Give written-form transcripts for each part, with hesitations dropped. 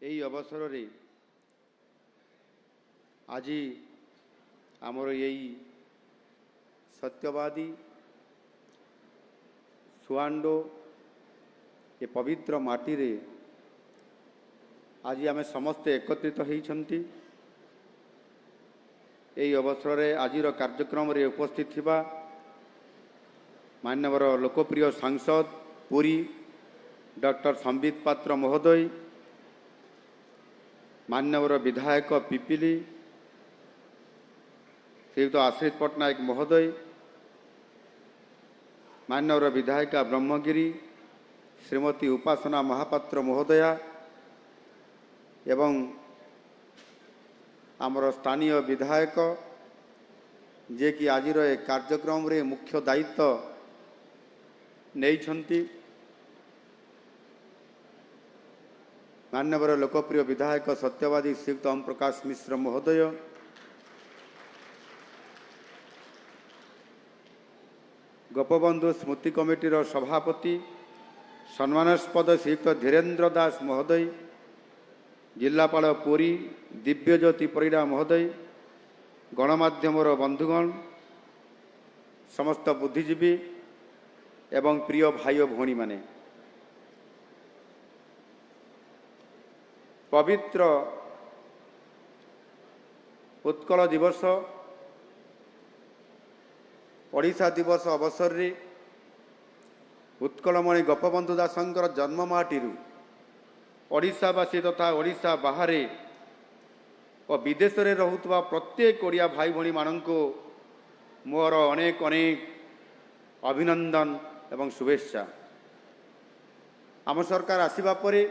ଏହି ଅବସରରେ ଆଜି ଆମର ଏଇ ସତ୍ୟବାଦୀ ସୁଆଣ୍ଡୋ ଏ ପବିତ୍ର ମାଟିରେ ଆଜି ଆମେ ସମସ୍ତେ ଏକତ୍ରିତ ହୋଇଛନ୍ତି। ଏହି ଅବସରରେ ଆଜିର କାର୍ଯ୍ୟକ୍ରମରେ ଉପସ୍ଥିତ ଥିବା ମାନ୍ୟବର ଲୋକପ୍ରିୟ ସାଂସଦ ପୁରୀ ଡକ୍ଟର ସମ୍ବିତ ପାତ୍ର ମହୋଦୟ, ମାନ୍ୟବର ବିଧାୟକ ପିପିଲି ଶ୍ରୀଯୁକ୍ତ ଆଶ୍ରିତ ପଟ୍ଟନାୟକ ମହୋଦୟ, ମାନ୍ୟବର ବିଧାୟିକା ବ୍ରହ୍ମଗିରି ଶ୍ରୀମତୀ ଉପାସନା ମହାପାତ୍ର ମହୋଦୟା ଏବଂ ଆମର ସ୍ଥାନୀୟ ବିଧାୟକ ଯିଏକି ଆଜିର ଏ କାର୍ଯ୍ୟକ୍ରମରେ ମୁଖ୍ୟ ଦାୟିତ୍ୱ ନେଇଛନ୍ତି, ମାନ୍ୟବର ଲୋକପ୍ରିୟ ବିଧାୟକ ସତ୍ୟବାଦୀ ଶ୍ରୀଯୁକ୍ତ ଓମ୍ ପ୍ରକାଶ ମିଶ୍ର ମହୋଦୟ, ଗୋପବନ୍ଧୁ ସ୍ମୃତି କମିଟିର ସଭାପତି ସମ୍ମାନାସ୍ପଦ ଶ୍ରୀଯୁକ୍ତ ଧୀରେନ୍ଦ୍ର ଦାସ ମହୋଦୟ, ଜିଲ୍ଲାପାଳ ପୁରୀ ଦିବ୍ୟଜ୍ୟୋତି ପରିଡ଼ା ମହୋଦୟ, ଗଣମାଧ୍ୟମର ବନ୍ଧୁଗଣ, ସମସ୍ତ ବୁଦ୍ଧିଜୀବୀ ଏବଂ ପ୍ରିୟ ଭାଇ ଓ ଭଉଣୀମାନେ, ପବିତ୍ର ଉତ୍କଳ ଦିବସ ଓଡ଼ିଶା ଦିବସ ଅବସରରେ ଉତ୍କଳମଣି ଗୋପବନ୍ଧୁ ଦାସଙ୍କର ଜନ୍ମମାଟିରୁ ଓଡ଼ିଶାବାସୀ ତଥା ଓଡ଼ିଶା ବାହାରେ ଓ ବିଦେଶରେ ରହୁଥିବା ପ୍ରତ୍ୟେକ ଓଡ଼ିଆ ଭାଇ ଭଉଣୀମାନଙ୍କୁ ମୋର ଅନେକ ଅନେକ ଅଭିନନ୍ଦନ ଏବଂ ଶୁଭେଚ୍ଛା। ଆମ ସରକାର ଆସିବା ପରେ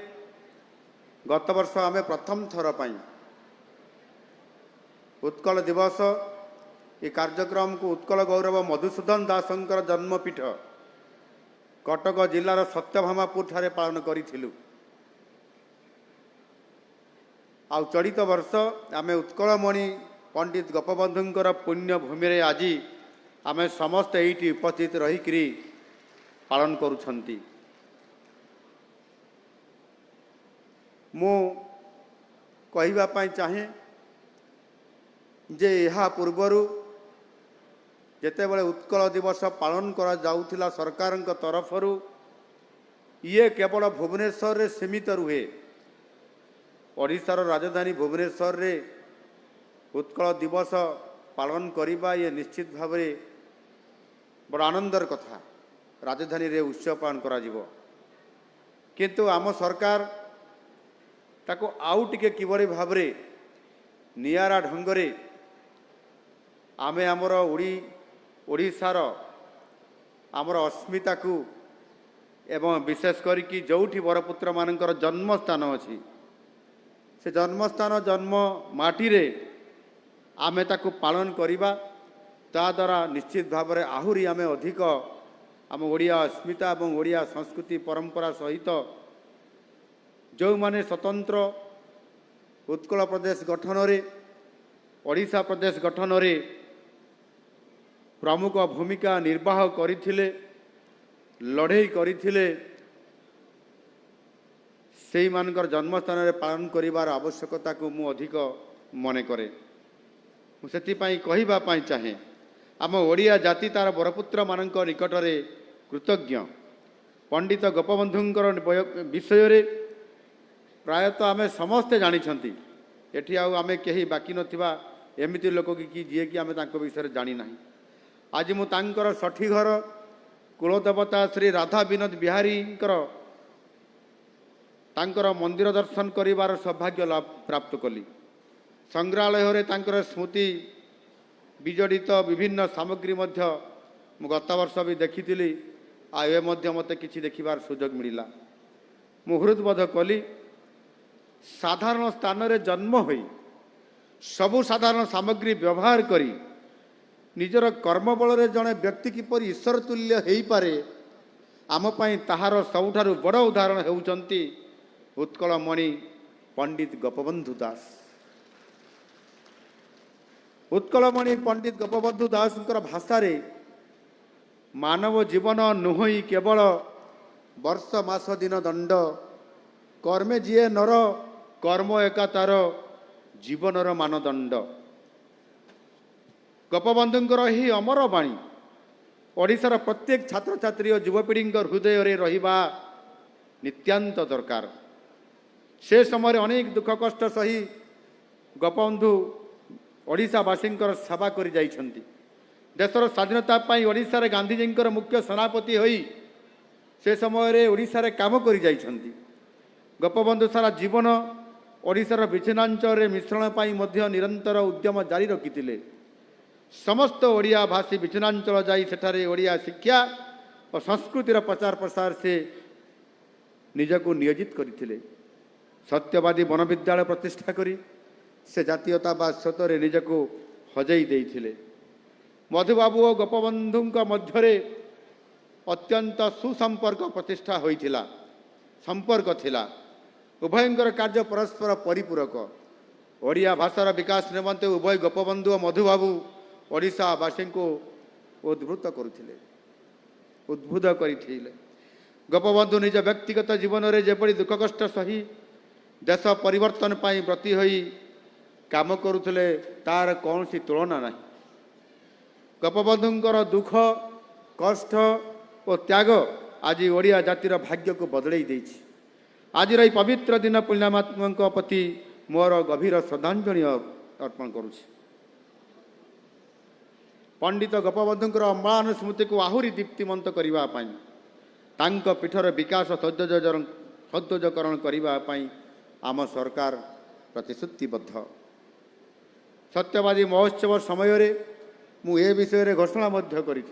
ଗତ ବର୍ଷ ଆମେ ପ୍ରଥମ ଥର ପାଇଁ ଉତ୍କଳ ଦିବସ ଏ କାର୍ଯ୍ୟକ୍ରମକୁ ଉତ୍କଳ ଗୌରବ ମଧୁସୂଦନ ଦାସଙ୍କର ଜନ୍ମପୀଠ କଟକ ଜିଲ୍ଲାର ସତ୍ୟଭାମାପୁରଠାରେ ପାଳନ କରିଥିଲୁ। ଆଉ ଚଳିତ ବର୍ଷ ଆମେ ଉତ୍କଳମଣି ପଣ୍ଡିତ ଗୋପବନ୍ଧୁଙ୍କର ପୁଣ୍ୟଭୂମିରେ ଆଜି ଆମେ ସମସ୍ତେ ଏଇଠି ଉପସ୍ଥିତ ରହିକରି ପାଳନ କରୁଛନ୍ତି। ମୁଁ କହିବା ପାଇଁ ଚାହେଁ ଯେ ଏହା ପୂର୍ବରୁ ଯେତେବେଳେ ଉତ୍କଳ ଦିବସ ପାଳନ କରାଯାଉଥିଲା ସରକାରଙ୍କ ତରଫରୁ, ଇଏ କେବଳ ଭୁବନେଶ୍ୱରରେ ସୀମିତ ରୁହେ। ଓଡ଼ିଶାର ରାଜଧାନୀ ଭୁବନେଶ୍ୱରରେ ଉତ୍କଳ ଦିବସ ପାଳନ କରିବା ଇଏ ନିଶ୍ଚିତ ଭାବରେ ବଡ଼ ଆନନ୍ଦର କଥା। ରାଜଧାନୀରେ ଉତ୍ସବ ପାଳନ କରାଯିବ, କିନ୍ତୁ ଆମ ସରକାର ତାକୁ ଆଉ ଟିକେ କିଭଳି ଭାବରେ ନିଆରା ଢଙ୍ଗରେ ଆମେ ଆମର ଓଡ଼ିଶାର ଆମର ଅସ୍ମିତାକୁ ଏବଂ ବିଶେଷ କରିକି ଯେଉଁଠି ବରପୁତ୍ରମାନଙ୍କର ଜନ୍ମସ୍ଥାନ ଅଛି ସେ ଜନ୍ମସ୍ଥାନ ଜନ୍ମ ମାଟିରେ ଆମେ ତାକୁ ପାଳନ କରିବା, ତାଦ୍ୱାରା ନିଶ୍ଚିତ ଭାବରେ ଆହୁରି ଆମେ ଅଧିକ ଆମ ଓଡ଼ିଆ ଅସ୍ମିତା ଏବଂ ଓଡ଼ିଆ ସଂସ୍କୃତି ପରମ୍ପରା ସହିତ ଯେଉଁମାନେ ସ୍ୱତନ୍ତ୍ର ଉତ୍କଳ ପ୍ରଦେଶ ଗଠନରେ ଓଡ଼ିଶା ପ୍ରଦେଶ ଗଠନରେ ପ୍ରମୁଖ ଭୂମିକା ନିର୍ବାହ କରିଥିଲେ, ଲଢ଼େଇ କରିଥିଲେ, ସେଇମାନଙ୍କର ଜନ୍ମସ୍ଥାନରେ ପାଳନ କରିବାର ଆବଶ୍ୟକତାକୁ ମୁଁ ଅଧିକ ମନେ କରେ। ମୁଁ ସେଥିପାଇଁ କହିବା ପାଇଁ ଚାହେଁ, ଆମ ଓଡ଼ିଆ ଜାତି ତା'ର ବରପୁତ୍ରମାନଙ୍କ ନିକଟରେ କୃତଜ୍ଞ। ପଣ୍ଡିତ ଗୋପବନ୍ଧୁଙ୍କର ବିଷୟରେ ପ୍ରାୟତଃ ଆମେ ସମସ୍ତେ ଜାଣିଛନ୍ତି। ଏଠି ଆଉ ଆମେ କେହି ବାକି ନଥିବା ଏମିତି ଲୋକ କି ଯିଏକି ଆମେ ତାଙ୍କ ବିଷୟରେ ଜାଣିନାହିଁ। ଆଜି ମୁଁ ତାଙ୍କର ଷଠି ଘର କୁଳଦେବତା ଶ୍ରୀ ରାଧା ବିନୋଦ ବିହାରୀଙ୍କର ତାଙ୍କର ମନ୍ଦିର ଦର୍ଶନ କରିବାର ସୌଭାଗ୍ୟ ପ୍ରାପ୍ତ କଲି। ସଂଗ୍ରହାଳୟରେ ତାଙ୍କର ସ୍ମୃତି ବିଜଡ଼ିତ ବିଭିନ୍ନ ସାମଗ୍ରୀ ମଧ୍ୟ ମୁଁ ଗତ ବର୍ଷ ବି ଦେଖିଥିଲି, ଆଉ ଏବେ ମଧ୍ୟ ମୋତେ କିଛି ଦେଖିବାର ସୁଯୋଗ ମିଳିଲା। ମୁଁ ହୃଦବୋଧ କଲି, ସାଧାରଣ ସ୍ଥାନରେ ଜନ୍ମ ହୋଇ ସବୁ ସାଧାରଣ ସାମଗ୍ରୀ ବ୍ୟବହାର କରି ନିଜର କର୍ମବଳରେ ଜଣେ ବ୍ୟକ୍ତି କିପରି ଈଶ୍ୱର ତୁଲ୍ୟ ହୋଇପାରେ, ଆମ ପାଇଁ ତାହାର ସବୁଠାରୁ ବଡ଼ ଉଦାହରଣ ହେଉଛନ୍ତି ଉତ୍କଳମଣି ପଣ୍ଡିତ ଗୋପବନ୍ଧୁ ଦାସ। ଉତ୍କଳମଣି ପଣ୍ଡିତ ଗୋପବନ୍ଧୁ ଦାସଙ୍କର ଭାଷାରେ ମାନବ ଜୀବନ ନୁହଁଇ କେବଳ ବର୍ଷ ମାସ ଦିନ ଦଣ୍ଡ, କର୍ମେ ଯିଏ ନର कर्म एका तार जीवनर मानदंड। गोपबंधुंकर ही अमर बाणी ओडिशार प्रत्येक छात्र छात्री और युवपीढ़ी हृदय रे रहिबा नित्यांत दरकार। से समय अनेक दुख कष्ट सही गोपबंधु ओडिशावासी सेवा कर जाइछन्ति। देशर स्वाधीनता पाई ओडिशार गांधीजी मुख्य सेनापति होई से समय ओडिशार काम कर जाइछन्ति। गोपबंधु सारा जीवन ओडिशार विच्छिन्नांचल मिश्रण पाई मध्य निरंतर उद्यम जारी रखिथिले। समस्त ओडिया भाषी विच्छिन्नांचल जाई सेठारे ओडिया शिक्षा और संस्कृतिर प्रचार प्रसार से निजको नियोजित करथिले। सत्यवादी वनविद्यालय प्रतिष्ठा करी से जातीयतावाद सतरे निजको हजई देइथिले। मधुबाबू और गोपबंधु मध्य अत्यंत सुसंपर्क प्रतिष्ठा होइथिला। संपर्क थिला। उभयंकर कार्य परस्पर परिपूरक। ओडिया भाषार विकास निमंते उभय गोपबंधु और मधुबाबू ओडिशावासी को उद्भूत करुथिले उद्बुद्ध करथिले। गोपबंधु निज व्यक्तिगत जीवन में जेपरि दुख कष्ट सही देश परिवर्तन पाई व्रती होई काम करुथिले तार कौन सी तुलना नहीं। गोपबंधुंकर दुख कष्ट और त्याग आज ओडिया जातिर भाग्य को बदलई देछि। आज यह पवित्र दिन पुण्यात्मा प्रति मोर गभीर श्रद्धांजलि अर्पण करुछि। पंडित गोपबंधुंकर अम्लान स्मृति को आहुरी दीप्तिमंत करबा पई तांको पीठर विकास सौंदर्यकरण करने आम सरकार प्रतिश्रुतिबद्ध। सत्यवादी महोत्सव समय मु ए विषय घोषणा करी।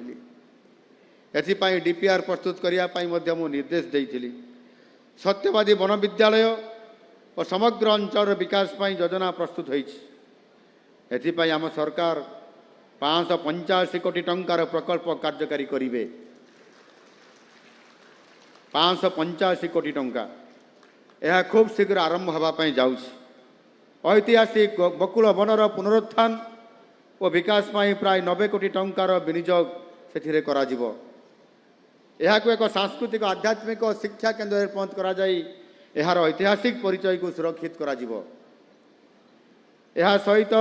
एथिपाई डीपीआर प्रस्तुत करने मु निर्देश देइथिली। सत्यवादी वन विद्यालय और समग्र अंचल विकास पाई योजना प्रस्तुत होइछि। एथिपाई आम सरकार 585 कोटी टंकार प्रकल्प कार्यकारी करिवे। 585 कोटी टंका यह खूब शीघ्र आरंभ होगापी जाऊँगी। ऐतिहासिक बकुल वनर पुनरुत्थान और विकास पाई प्राय 90 कोटी टंकार विनियोग से कराजिबो। यहाको एक सांस्कृतिक आध्यात्मिक और शिक्षा केन्द्र में परिणत करा जाई एहार ऐतिहासिक परिचय को सुरक्षित कराजिबो। यह सहित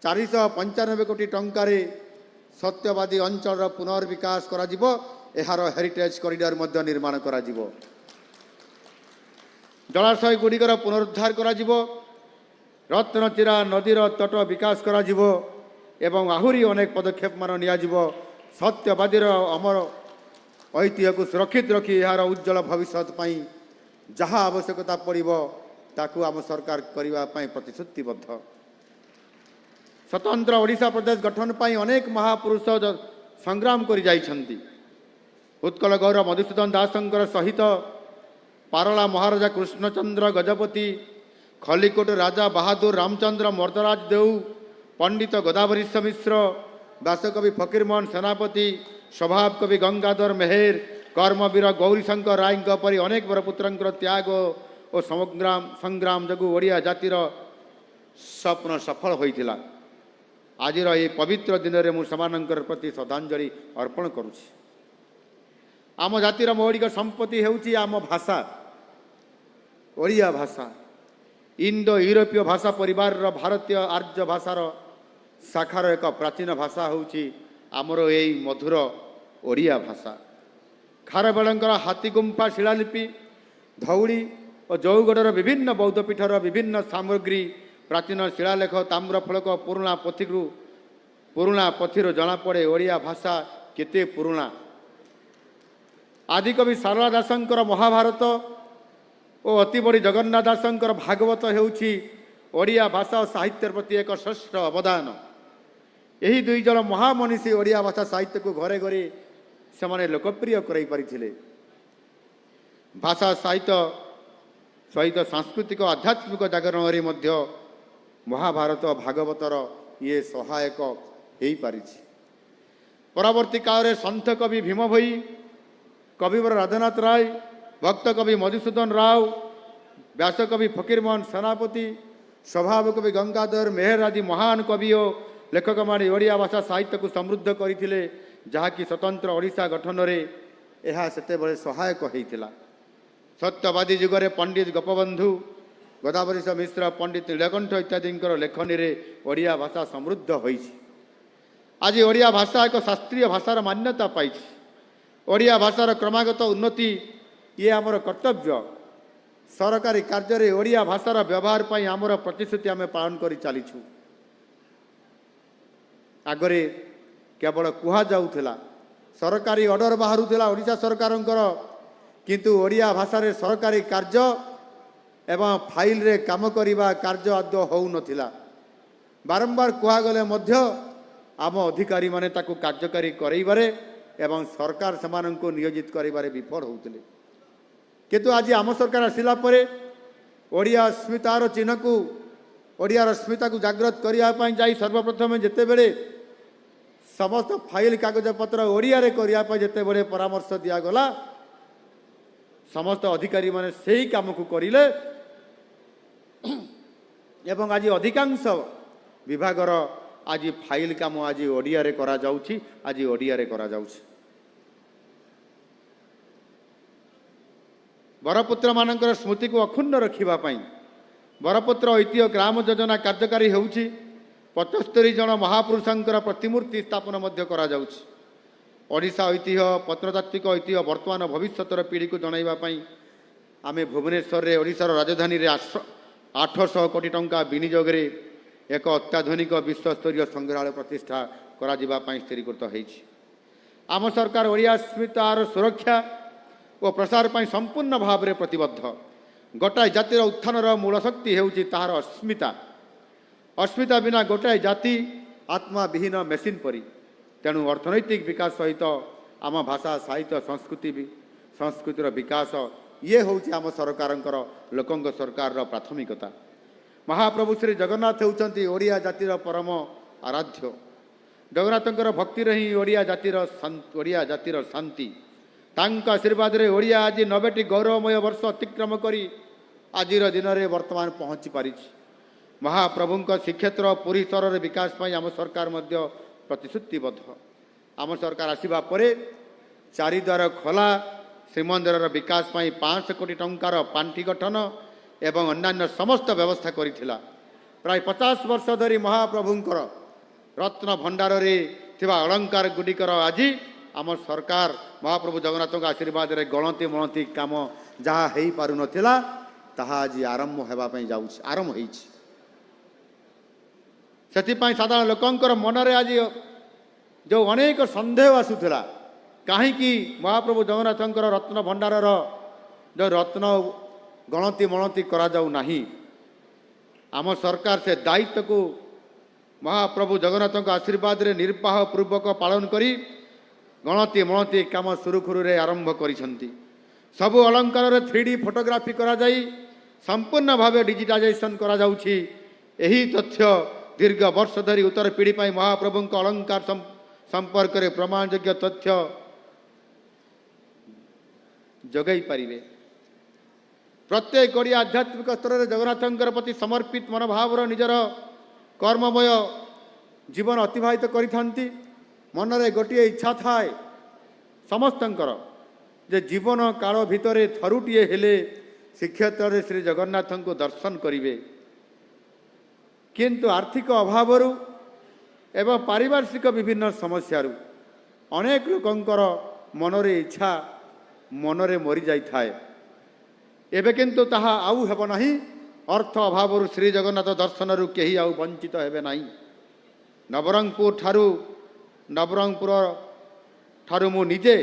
495 कोटी टंकार सत्यवादी अंचल पुनर्विकास कराजिबो। एहार हेरिटेज कॉरिडोर मध्य निर्माण कराजिबो। जलाशय गुड़िकर पुनरुद्धार कराजिबो। रत्नचिरा नदीर तट विकास कराजिबो एवं आहुरी अनेक पदक्षेप मान नियाजिबो। सत्यवादीर अमर ऐतिह्य को सुरक्षित रखी यार उज्जवल भविष्य पाई जहाँ आवश्यकता पड़िबो ताकू आम सरकार करने प्रतिश्रुतिबद्ध। स्वतंत्र ओडिशा प्रदेश गठन पाई अनेक महापुरुष संग्राम कर जाइछन्ति। उत्कल गौरव मधुसूदन दासंकर सहित पारला महाराजा कृष्णचंद्र गजपति, खलिकोट राजा बहादुर रामचंद्र मर्दराज देव, पंडित गोदावरीश मिश्र, व्यासकवि फकीरमोहन सेनापति, स्वभाव कवि गंगाधर मेहेर, कर्मवीर गौरीशंकर राय परी अनेक बरपुत्र त्याग और संग्राम जगू ओडिया जातिर स्वप्न सफल होइथिला। आज ये पवित्र दिन में मुझे प्रति श्रद्धांजलि अर्पण करुछि। आम जातिर मौलिक संपत्ति हेउछि आम भाषा ओडिया भाषा। इंडो यूरोपीय भाषा परिवार भारतीय आर्य भाषार शाखार एक प्राचीन भाषा होउछि आमर यही मधुर ओडिया भाषा। खारबेलंकर हाथीगुंफा शिलालिपि, धौड़ी और जौगढ़र विभिन्न बौद्धपीठर विभिन्न सामग्री, प्राचीन शिलालेख, ताम्रफलक, पुराणा पोथी जनापड़े ओडिया भाषा केते पुराणा। आदिकवि सारला दासंकर महाभारत और अति बड़ी जगन्नाथ दासंकर भागवत हेउछि ओडिया भाषा और साहित्य प्रति एक श्रेष्ठ अवदान। यही दुई जन महामनीषी ओडिया भाषा साहित्य को घरे घरे से लोकप्रिय कराई पारिथिले। भाषा साहित्य सहित सांस्कृतिक आध्यात्मिक जागरण मध्य महाभारत भागवतर ये सहायक हो पारिछि। परवर्ती काल सन्थ कवि भीम भोई, कविवर राधानाथ राय, भक्त कवि मधुसूदन राव, व्यासकवि फकीरमोहन सेनापति, स्वभाव कवि गंगाधर मेहर आदि महान कवि और लेखक माने ओडिया भाषा साहित्य को समृद्ध करथिले, जहाँकि स्वतंत्र ओडिशा गठन में यह सेते बड़े सहायक होइथिला। सत्यवादी जुगरे पंडित गोपबंधु गोदावरीश मिश्र पंडित नीलकंठ इत्यादि लेखनी रे ओडिया भाषा समृद्ध होइछि। आज ओडिया भाषा एक शास्त्रीय भाषार मान्यता पाई। ओडिया भाषार क्रमागत उन्नति ये आमर कर्तव्य। सरकारी कार्य रे ओडिया भाषार व्यवहार पाई आमर प्रतिश्रुति आम पालन कर चलीछु। आगरे केवल कुहा जाउथला सरकारी ऑर्डर बाहरुला ओडिशा सरकारंकर, किंतु ओडिया भाषा रे सरकारी कार्य एवं फाइल रे काम करिबा कार्य आदौ होउ नथिला। बारंबार कुहा गले मध्य आम अधिकारी माने ताकू कार्यकारी करैबारे एवं सरकार समानंको नियोजित करिबारे विफल होउतले। किंतु आज आम सरकार आसिला परे ओडिया अस्मितार चिन्ह को ओडियार अस्मिता को जागृत करिया पई जाई सर्वप्रथम जेते बेले समस्त फाइल कागज पत्र ओडिया रे करिया पई जेते बेले परामर्श दिया गला, समस्त अधिकारी माने सेही काम को करिले एवं आज अधिकांश विभागर आज फाइल काम आज ओडिया रे करा जाउछि। आज ओडिया रे करा जाउछि। बरपुत्र मानकर स्मृति को अक्षुण्ण रखिबा पई बरपुत्र ऐतिह्य ग्राम योजना कार्यकारी होउछि। 75 जन महापुरुषंकर प्रतिमूर्ति स्थापन मध्य करा जाउछि। ओडिशा ऐतिह्य प्रत्नतात्विक ऐतिह्य वर्तमान भविष्यतर पीढ़ी को जनइबा पई आमे भुवनेश्वर रे ओडिशार राजधानी रे 800 कोटी टंका विनियोग रे एक अत्याधुनिक विश्वस्तरीय संग्रहालय प्रतिष्ठा करा जिबा पई स्थिरीकृत होइछि। आम सरकार ओडिया अस्मितार सुरक्षा और प्रसार पई संपूर्ण भाव रे प्रतिबद्ध। गोटाए जातिर उत्थानर मूल शक्ति हेउछि ताहार अस्मिता। अस्मिता बिना गोटाए जाति आत्मा विहीन मेसिन परी। तेणु अर्थनैतिक विकास सहित आम भाषा साहित्य संस्कृतिर विकास ये होउछि आम सरकारंकर लोकंग सरकार प्राथमिकता। महाप्रभु श्री जगन्नाथ होउछंती ओडिया जातिर परम आराध्य। जगन्नाथंकर भक्ति रही ओडिया जातिर शांति। तांका आशीर्वाद रे ओडिया आज 90टी गौरवमय वर्ष अतिक्रम करी आजिर दिन रे वर्तमान पहुंची पारिछि। महाप्रभुंक श्रीक्षेत्र पुरी सहर विकास पाई आम सरकार मध्य प्रतिश्रुतिबद्ध। आम सरकार आसिबा परे चारिद्वार खोला श्रीमंदिर विकास पाई 500 कोटी टंकार पांठी गठन एवं अन्यान्य समस्त व्यवस्था करिथिला। प्राय 50 वर्ष धरी महाप्रभुंकर रत्न भंडार रे थिबा अलंकार गुडिकर आज आम सरकार महाप्रभु जगन्नाथ आशीर्वाद रे गणती मणती काम जहाँ हेई पारु नथिला ताहा आज आरंभ हेबा पई जाउछि। आरंभ होइछि। सेथिपाई साधारण लोकंकर मनरे आज जो अनेक संदेह आसुथिला काहीकि महाप्रभु जगन्नाथंकर रत्न भंडारर जो रत्न गणती मणती करा जाऊ नाही। आम सरकार से दायित्व को महाप्रभु जगन्नाथंक आशीर्वाद रे निर्वाह पूर्वक पालन करी गणती मणती काम सुरुखुरु रे आरंभ करिसंती। सबु अलंकार रे 3D फोटोग्राफी करा जाई संपूर्ण भावे डिजिटाइजेशन करा जाउछि। एही तथ्य दीर्घ वर्ष धरी उत्तर पीढ़ी पाई महाप्रभुंक अलंकार संपर्क रे प्रमाणयोग्य तथ्य जगै पारिबे। प्रत्येक ओडिया आध्यात्मिक स्तर रे जगन्नाथंकर प्रति समर्पित मनोभाव निजर कर्ममय जीवन अतिबाहित करिथांती। मनरे गोटे इच्छा थाए समस्तंकर जे जीवन काल भितरे थरुटिए हेले श्रीक्षेत्र श्री जगन्नाथ को दर्शन करिवे। किंतु आर्थिक अभावरु एवं पारिवार्षिक विभिन्न समस्यारु अनेक लोकंकर मनरे इच्छा मनरे मरी जाई थाए। एबे किंतु ताहा आउ हेब नाही। अर्थ अभावरु श्री जगन्नाथ दर्शनरु केही आउ वंचित हेबे नाही। नवरंगपुर ठारू मु निजे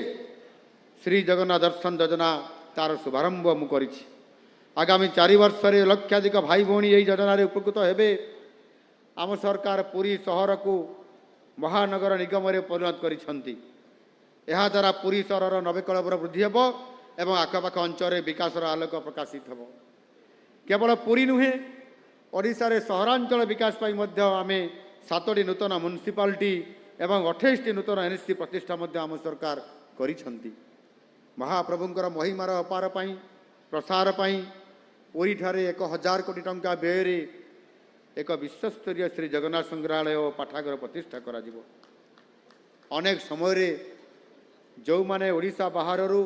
श्री जगन्नाथ दर्शन योजना तार शुभारंभ मु करिछि। आगामी 4 वर्ष रे लक्षाधिक भाई भौणी यही योजना रे उपकृत हेबे। आम सरकार पुरी सहर को महानगर निगम रे परिणत करिसंती। एहा द्वारा पुरी सहर नवीकरणर वृद्धि हेबो एवं आखपाख अंचल विकासर आलोक प्रकाशित हेबो। केवल पुरी नुहे ओडिशा रे सहरांचल विकास पाई मध्य आमे 7टी नूतन म्युनिसिपालिटी एवं 28टी नूतन एनएससी प्रतिष्ठा मध्य आम सरकार करिसंती। महाप्रभुंकर महिमार अपार पाई प्रसार पाई पुरी ठारे 1000 कोटी टंका व्यय एक विश्वस्तरीय श्री जगन्नाथ संग्रहालय और पाठागार प्रतिष्ठा करा जिवो। अनेक समय जो माने ओडिशा बाहरु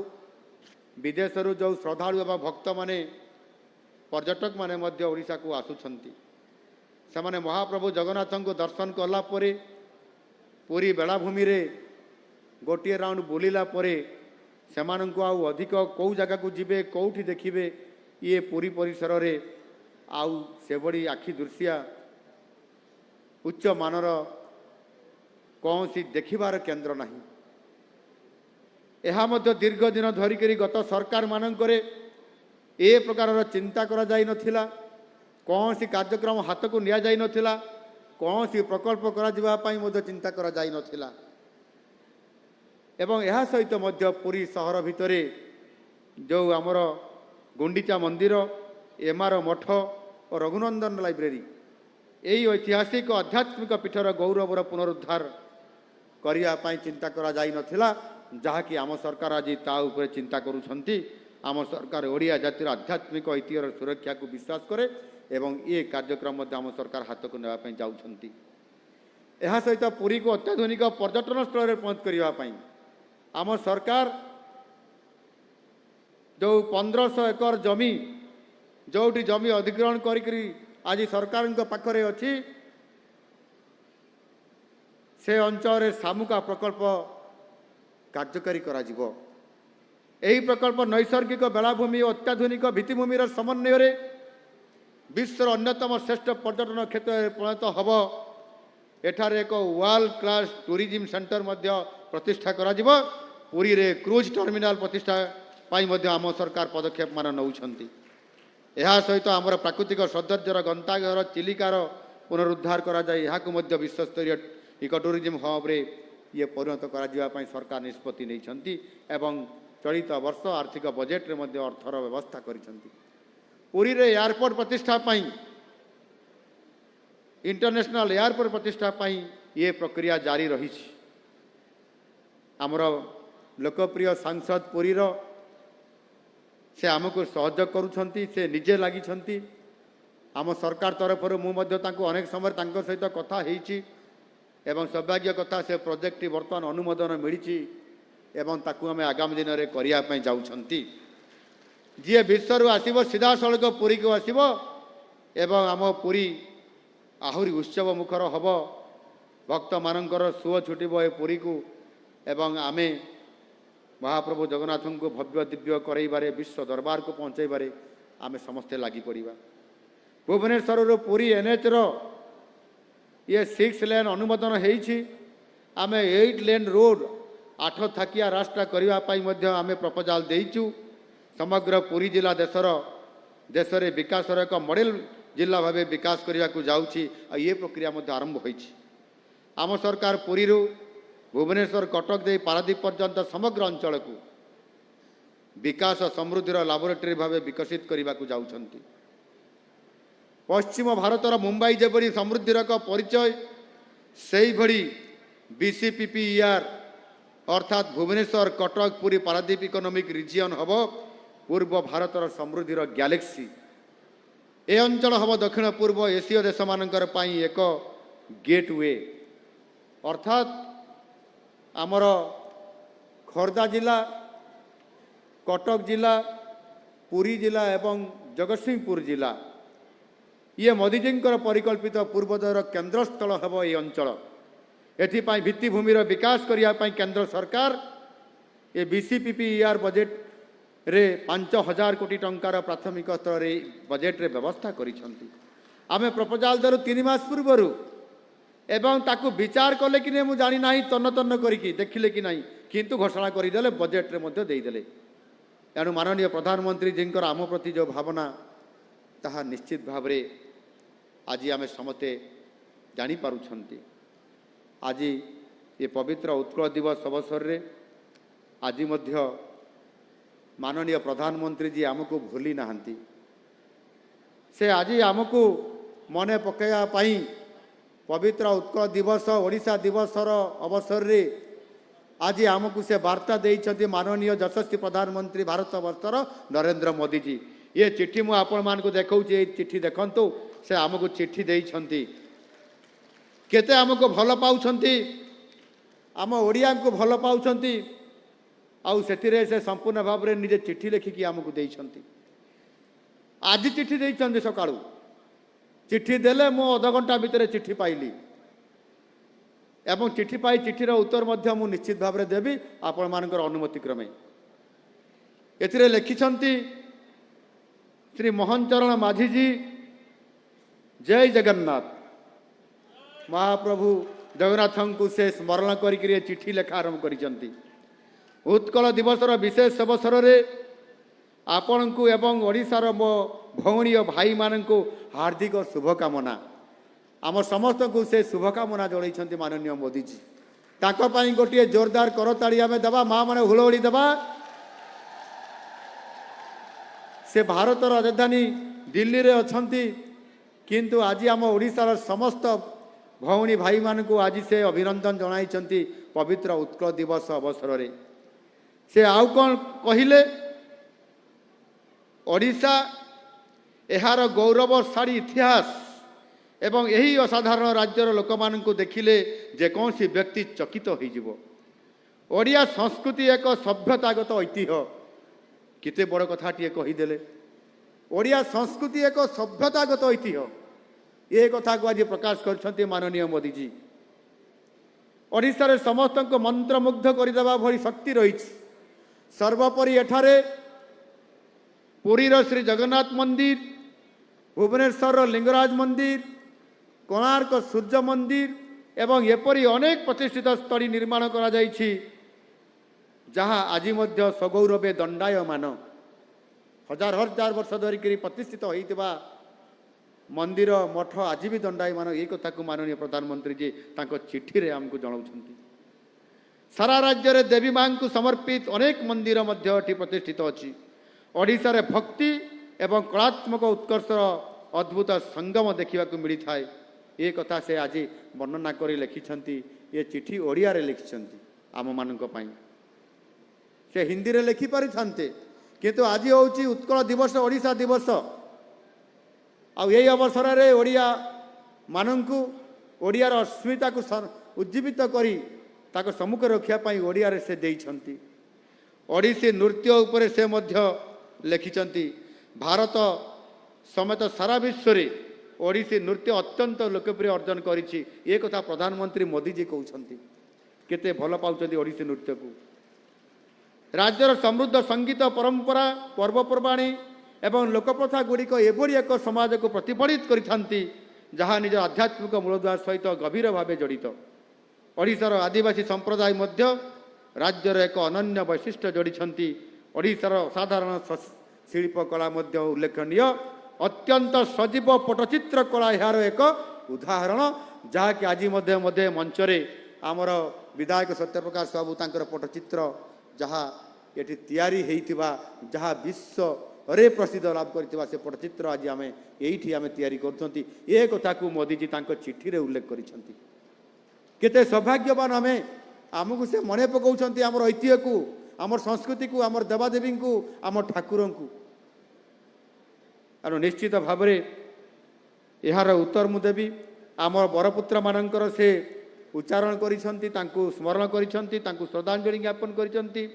विदेशरू जो श्रद्धालु एवं भक्त माने पर्यटक माने मध्य ओडिशा को आसुछंती सेमाने महाप्रभु जगन्नाथ को दर्शन कला परे पुरी बेलाभूमि रे गोटे राउंड बुलिला परे सेमानंको आउ अधिक कौ जगह को जिबे कौठी देखिबे ये पुरी परिसर रे आउ सेबड़ी आखि दृश्या उच्च मानर कौन सी देखिबार केंद्र नहीं। यह मध्य दीर्घ दिन धरिकरी गत सरकार मानकरे ए प्रकार चिंता करा जाई नथिला कौन सी कार्यक्रम हाथ को निया जाई नथिला कौन सी प्रकल्प करा जिबा पई मध्य चिंता करा जाई नथिला एवं यह सहित मध्य पुरी सहर भितरे जो आमर गुंडीचा मंदिर एमआर मठ और रघुनंदन लाइब्रेरी यही ऐतिहासिक आध्यात्मिक पीठर गौरवर पुनरुद्धार करने चिंता करा जाई नथिला जहाँकि आम सरकार आज ता उपरे चिंता करुछंती। आम सरकार ओडिया जातिर आध्यात्मिक ऐतिह्यर सुरक्षा को विश्वास करे एवं ये कार्यक्रम आम सरकार हाथ को नेवाई जाउछंती। यह सहित पुरी को अत्याधुनिक पर्यटन स्थल में पहुँच करने आम सरकार जो 1500 एकर जमी जोटी जमी अधिग्रहण करी आज सरकार पाखरे अच्छी से अंचल सामुका प्रकल्प कार्यकारी करा जिवो। यही प्रकल्प नैसर्गिक बेलाभूमि और अत्याधुनिक भित्तिभूमि समन्वय रे विश्वर अन्यतम श्रेष्ठ पर्यटन क्षेत्र में परिणत हब। एठारे एक वर्ल्ड क्लास टूरिज्म सेंटर मध्य प्रतिष्ठा करा जिवो। पुरी रे क्रूज टर्मिनाल प्रतिष्ठा पाई मध्य आम सरकार पदक्षेप मान नौछंती। यह सहित आमर प्राकृतिक सौंदर्यर गंताघर चिलिकार पुनरुद्धार करा जाय यहाकु मध्य विश्वस्तरीय इको टूरिज्म हब रे ये परिणत करा जिवा पई सरकार निष्पत्ति नैछंती एवं चलित वर्ष आर्थिक बजेट रे मध्य अर्थर व्यवस्था करिसंती। पुरी रे एयरपोर्ट प्रतिष्ठा पाई इंटरनेशनल एयरपोर्ट प्रतिष्ठा पाई ये प्रक्रिया जारी रही। आमर लोकप्रिय सांसद पुरी रो से आमको सहयोग करुछंती से निजे लागिछंती। आम सरकार तरफ अनेक समय सहित कथा हेची एवं सौभाग्य कथा से प्रोजेक्ट बर्तमान अनुमोदन मिली एवं ताकू आम आगामी दिन में करने जाउछंती। जी विश्व आसब सीधा सड़क पुरी को आसब एवं आम पुरी आहुरी उत्सव मुखर हम भक्त मानकर सुओ छुटब ए पुरी को एवं आमे महाप्रभु जगन्नाथ को भव्य दिव्य करइबारे विश्व दरबार को पहुँचाइबारे आमे समस्ते लागी पड़िबा। भुवनेश्वर पुरी एनएच रो ये 6 लेन अनुमोदन होईछि। आमे 8 लेन रोड 8 थाकिया रास्ता करबा पई मध्य आमे प्रपोजाल देइछु। समग्र पुरी जिला देशरे विकासर एक मॉडल जिला भावे विकास करने को जाउछि। ये प्रक्रिया मध्य आरंभ होईछि। आम सरकार पुरी रू भुवनेश्वर कटक दे पारादीप पर्यंत समग्र अंचल को विकास समृद्धिर लैबोरेटरी भावे विकसित करने को जाउछंती। पश्चिम भारतर मुंबई जेपरी समृद्धिर एक परिचय से भली बीसीपीपीईआर अर्थात भुवनेश्वर कटक पुरी पारादीप इकोनॉमिक रिजियन हम पूर्व भारतर समृद्धिर गैलेक्सी। ए अंचल हम दक्षिण पूर्व एसीय देश मानकर पाई एक गेटवे अर्थात आमर खोर्धा जिला कटक जिला पुरी जिला एवं जगतसिंहपुर जिला ये मोदीजींकर परिकल्पित पूर्वोदयर केन्द्र स्थल हम ये अंचल। एथिपाई भित्तिभूमिर विकास करने केंद्र सरकार ये बीसीपीपीईआर बजेट रे 5000 कोटी टंकार प्राथमिक स्तर रे बजेट रे व्यवस्था करिसंती। आमे प्रपोजाल दरु 3 मास पूर्वरु एवं ताकू विचार कले कि मु जानी नाही तन्न तन्न करिकी देखिले कि नाही किंतु घोषणा करदेले बजेट रे मध्य देदेले। एणु माननीय प्रधानमंत्री जींकर आम प्रति जो भावना ताहा निश्चित भाव रे आज आमे समते जानी पारुछंती। आज ये पवित्र उत्कल दिवस अवसर रे आज मध्य माननीय प्रधानमंत्री जी आमको भूली नाहंती। से आज आमको मने पकाया पाई पवित्र उत्कल दिवस ओडिशा दिवसर अवसर रे आज आमको से वार्ता देइछथि माननीय यशस्वी प्रधानमंत्री भारत वर्षर नरेंद्र मोदी जी। ये चिट्ठी मु आपण मान को देखौछि। ए चिट्ठी देखंतु से आमको चिट्ठी देइछंती केते आमको भल पाउछंती आम ओडिया को भल पाउछंती आउ से संपूर्ण भाव में निजे चिट्ठी लिखिकी आमको देइछंती। आज चिठी देइछन्ति सकाळू चिठी देले मो अध घंटा भितर चिठी पाइली एवं चिठी पाई चिठीर उत्तर मध्य मु निश्चित भाव में देवी आपण मानकर अनुमति क्रमे एथिरे लिखिछन्ति श्री मोहन चरण माझी जी जय जगन्नाथ महाप्रभु जगन्नाथ को से स्मरण करी चिठी लेखा आरंभ करिसन्ति उत्कल दिवसर विशेष अवसर रे आपण को एवं ओडिशार मो भौणी और भाई मान को हार्दिक शुभकामना आम समस्त को से शुभकामना जड़ाई माननीय मोदी जी ताको पाई गोटे जोरदार करताड़ी आम देवा माँ मैंने हुलहुली देवा से भारत राजधानी दिल्ली रे अछंती किंतु आज आम ओडिशार समस्त भौणी भाई मान को आज से अभिनंदन जणाई पवित्र उत्कल दिवस अवसर रे से आउ कौन कहले ओडिशा एहार गौरवशाली इतिहास एवं यही असाधारण राज्यर लोक मान देखिले जेकोसी व्यक्ति चकित हो ओडिया संस्कृति एक सभ्यतागत ऐतिह्य केते बड़ कथाटे कहीदेले ओडिया संस्कृति एक सभ्यतागत ऐतिह्य ये कथा को आज प्रकाश कर माननीय मोदी जी ओडिशा समस्त को मंत्रमुग्ध करदेवा भली शक्ति रही सर्वोपरि एठारे पुरीर श्री जगन्नाथ मंदिर भुवनेश्वर लिंगराज मंदिर कोणार्क सूर्य मंदिर एवं एपरी अनेक प्रतिष्ठित स्थली निर्माण करा जाइछि जहाँ आज मध्य सगौरवे दंडायमान हजार हजार वर्ष धरिक प्रतिष्ठित होइतिबा मंदिर मठ आज भी दंडायमान ये कथा को माननीय प्रधानमंत्री जी तांको चिठी रे हमको जणाउछन्ति सारा राज्य रे देवी मां को समर्पित अनेक मंदिर मध्य एठी प्रतिष्ठित अछि ओडिशा रे भक्ति एवं कलात्मक उत्कर्षर अद्भुत संगम देखा मिली थाए ये कथा से आज वर्णना कर लिखिछन्ति ये चिठी ओडिया रे लिखिछन्ति आम मानक पई से हिंदी रे लिखि पारि थान्ते किंतु आज होउची उत्कल दिवस ओडिशा दिवस आ यही अवसर रे ओडिया मानंकु ओडियार अस्मिता को उज्जीवित करी ताको सम्मुख रखिया पई ओडिया रे से देइछन्ति ओडिसी नृत्य उपरे से मध्य लिखिछन्ति भारत समेत सारा विश्व रे ओडिसी नृत्य अत्यंत लोकप्रिय अर्जन करिछि ये कथा प्रधानमंत्री मोदी जी कहउछन्ति केते भल पाउछन्ति ओडिसी नृत्य को राज्यर समृद्ध संगीत परंपरा पर्वपर्वाणी एवं लोकप्रथा गुड़िक एभली एक समाज को प्रतिफलित करिथान्ति जहाँ निज आध्यात्मिक मूलद्वार सहित गभीर भाव जड़ित ओडिशार आदिवासी संप्रदाय मध्य राज्यर एक अनन्य वैशिष्ट्य जोड़िछन्ति ओडिशार साधारण शिल्प कला मध्य उल्लेखनीय अत्यंत सजीव पटचित्र कला यार एक उदाहरण जहाँकि आज मध्य मध्य मंचरे आमर विधायक सत्यप्रकाश बाबू तांकर पटचित्र जहाँ ये तैयारी होइतिबा जहाँ विश्व अरे प्रसिद्ध लाभ करथिबा से पटचित्र आज आम यही आम तैयारी करछन्ति ए कथा को मोदी जी तांको चिठी रे उल्लेख करिछन्ति केते सौभाग्यवान आमे आमको से मने पकाउछन्ति आमर ऐतिह्य को आमर संस्कृति को आमर देवादेवी को आमर ठाकुर को आरो निश्चित भाव में यार उत्तर मु देवी आमर बरपुत्र मानकर से उच्चारण करिछन्ति तांको स्मरण करिछन्ति तांको श्रद्धांजलि ज्ञापन करिछन्ति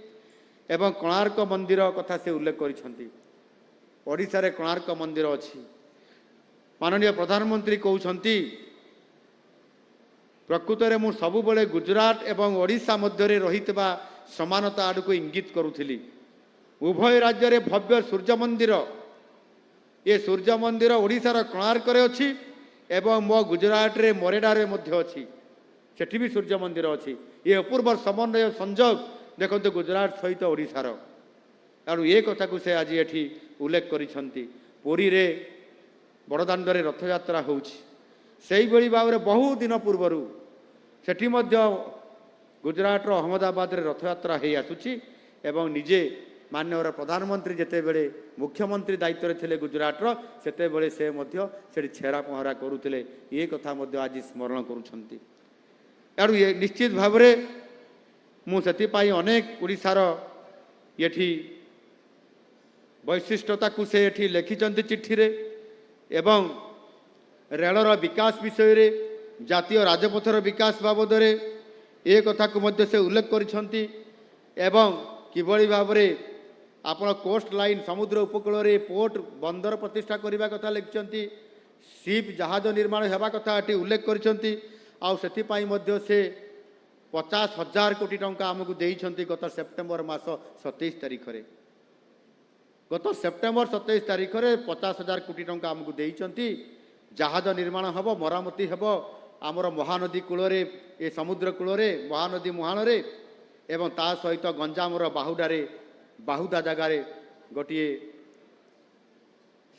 एवं कोणार्क मंदिर कथा से उल्लेख करिछन्ति ओडिशा रे कोणार्क मंदिर अछि माननीय प्रधानमंत्री कहउछन्ति प्रकृत में मु सबु बेले गुजरात एवं ओडिशा मध्य रहितबा समानता आड़ को इंगित करुथिली उभय राज्य रे भव्य सूर्य मंदिर ये सूर्य मंदिर ओडिशार कोणार्क रे अछि एवं मो गुजरात रे मोरेडा रे मध्य अछि सेठी भी सूर्य मंदिर अछि ये अपूर्व समन्वय संजोग देखते गुजरात सहित ओडिशार आरु ये कथा को से आज एठी उल्लेख करिसंती पुरी रे बड़दाण्ड रे रथ यात्रा होउछि सेही बळी भाव बहु दिन पूर्वर सेठी मध्य गुजरात रो अहमदाबाद रे रथ यात्रा हे आसुछि एवं निजे माननीय प्रधानमंत्री जेते बेले मुख्यमंत्री दायित्व रे थिले गुजरात रो सेते बेले से मध्य सेठी छेरा पहरा करूथिले ये कथा मध्य आज स्मरण करूछंती आरु ये निश्चित भाव रे मु सेति पाई अनेक ओडिशार येठी वैशिष्टता को से एठी लिखिचंती चिट्ठी रे एवं रेलर विकास विषय रे जातीय राजपथर विकास बाबद रे ए कथा को मध्य से उल्लेख करिसंती एवं किभली भाव रे आपण कोस्ट लाइन समुद्र उपकूल रे पोर्ट बंदर प्रतिष्ठा करने कथा लिखिं शिप जहाज निर्माण होगा कथा ये उल्लेख करछंती आउ सेति पाई मध्य से 50,000 कोटी टंका आमको देइछंती गत सेप्टेम्बर मास 27 तारिख रे गत सेप्टेम्बर 27 तारिख रे 50,000 कोटी टंका आमको देइछंती जहाज निर्माण हबो मरामती हबो आमर महानदी कूल रे ए समुद्र कूल रे महानदी मुहाण रे एवं ता सहित गंजामर बाहुडारे बाहुदा जगार गोटे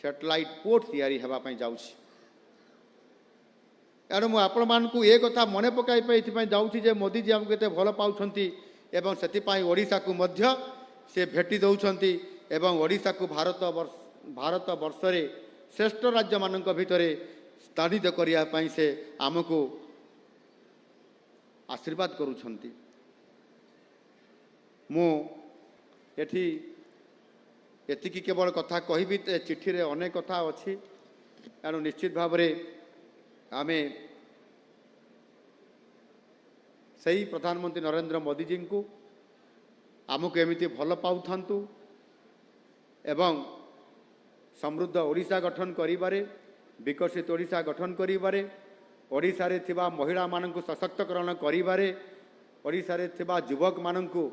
सैटेलाइट पोर्ट तैयारी हेबा पई जाउछि एणु मु आपण मानकु ए कथा मने पकाई पे इथि जाउछि जे मोदी जी हमको केते भल पाउछंती एवं सेति पई ओडिसा को मध्य से भेटी दउछंती एवं ओडिसा को भारत वर्ष रे श्रेष्ठ राज्य मानक भितरे स्थानित करिया पई से हमको आशीर्वाद करूछंती मु एठी एतिकी केवल कथा कहबी चिठी रे अनेक कथा अछि एणु निश्चित भाव रे आमे सही प्रधानमंत्री नरेंद्र मोदी जी को आमको एमती भल पाउथांतु एवं समृद्ध ओडिशा गठन करिबारे विकसित ओडिशा गठन करिबारे ओडिशा रे थिबा महिला माननकु सशक्तकरण करिबारे ओडिशा रे थिबा युवक माननकु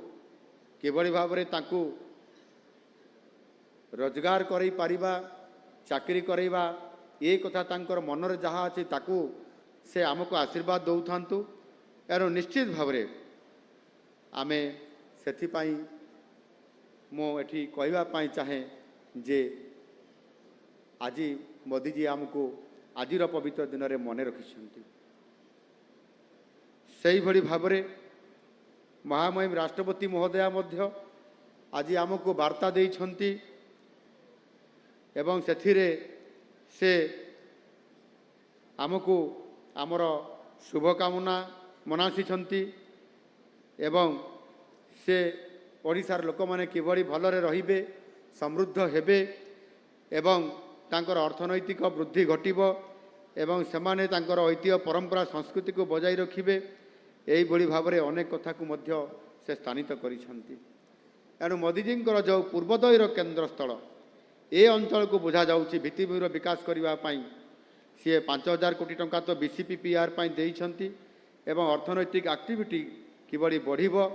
किभଳି भाବରେ तांकु रोजगार करई पारिबा चाकरी करैबा ये कथा तांकर मनरे जहाँ अछि ताकु से आमको आशीर्वाद दउथांतु एरो निश्चित भावरे आमे सेथि पई मो एठी कहबा पई चाहे जे आज मोदी जी आमको आजिर पवित्र दिन रे मने रखिसंती सही भली भावरे महामहिम राष्ट्रपति महोदया मध्य आज आमको वार्ता देइछंती एवं सेथिरे से आमको आमर शुभकामना मनासीछंती एवं से ओडिशार लोक माने किभଳି भलरे रहिबे समृद्ध हेबे एवं तांकर अर्थनैतिक वृद्धि घटिबो एवं सेमाने तांकर ऐतिह्य परंपरा संस्कृति को बजाई रखिबे यही भली भाव में अनेक कथा को मध्य से स्थानित करिसंती एणु मोदीजींकर जो पूर्वोदयर केन्द्र स्थल ए अंचल को बुझा जाउछि भित्तिभूमिर विकास करबा पई सी 5,000 कोटी टंका तो बीसीपीपीआर पई देइछंती एवं अर्थनैतिक एक्टिविटी किभଳି बढ़िबो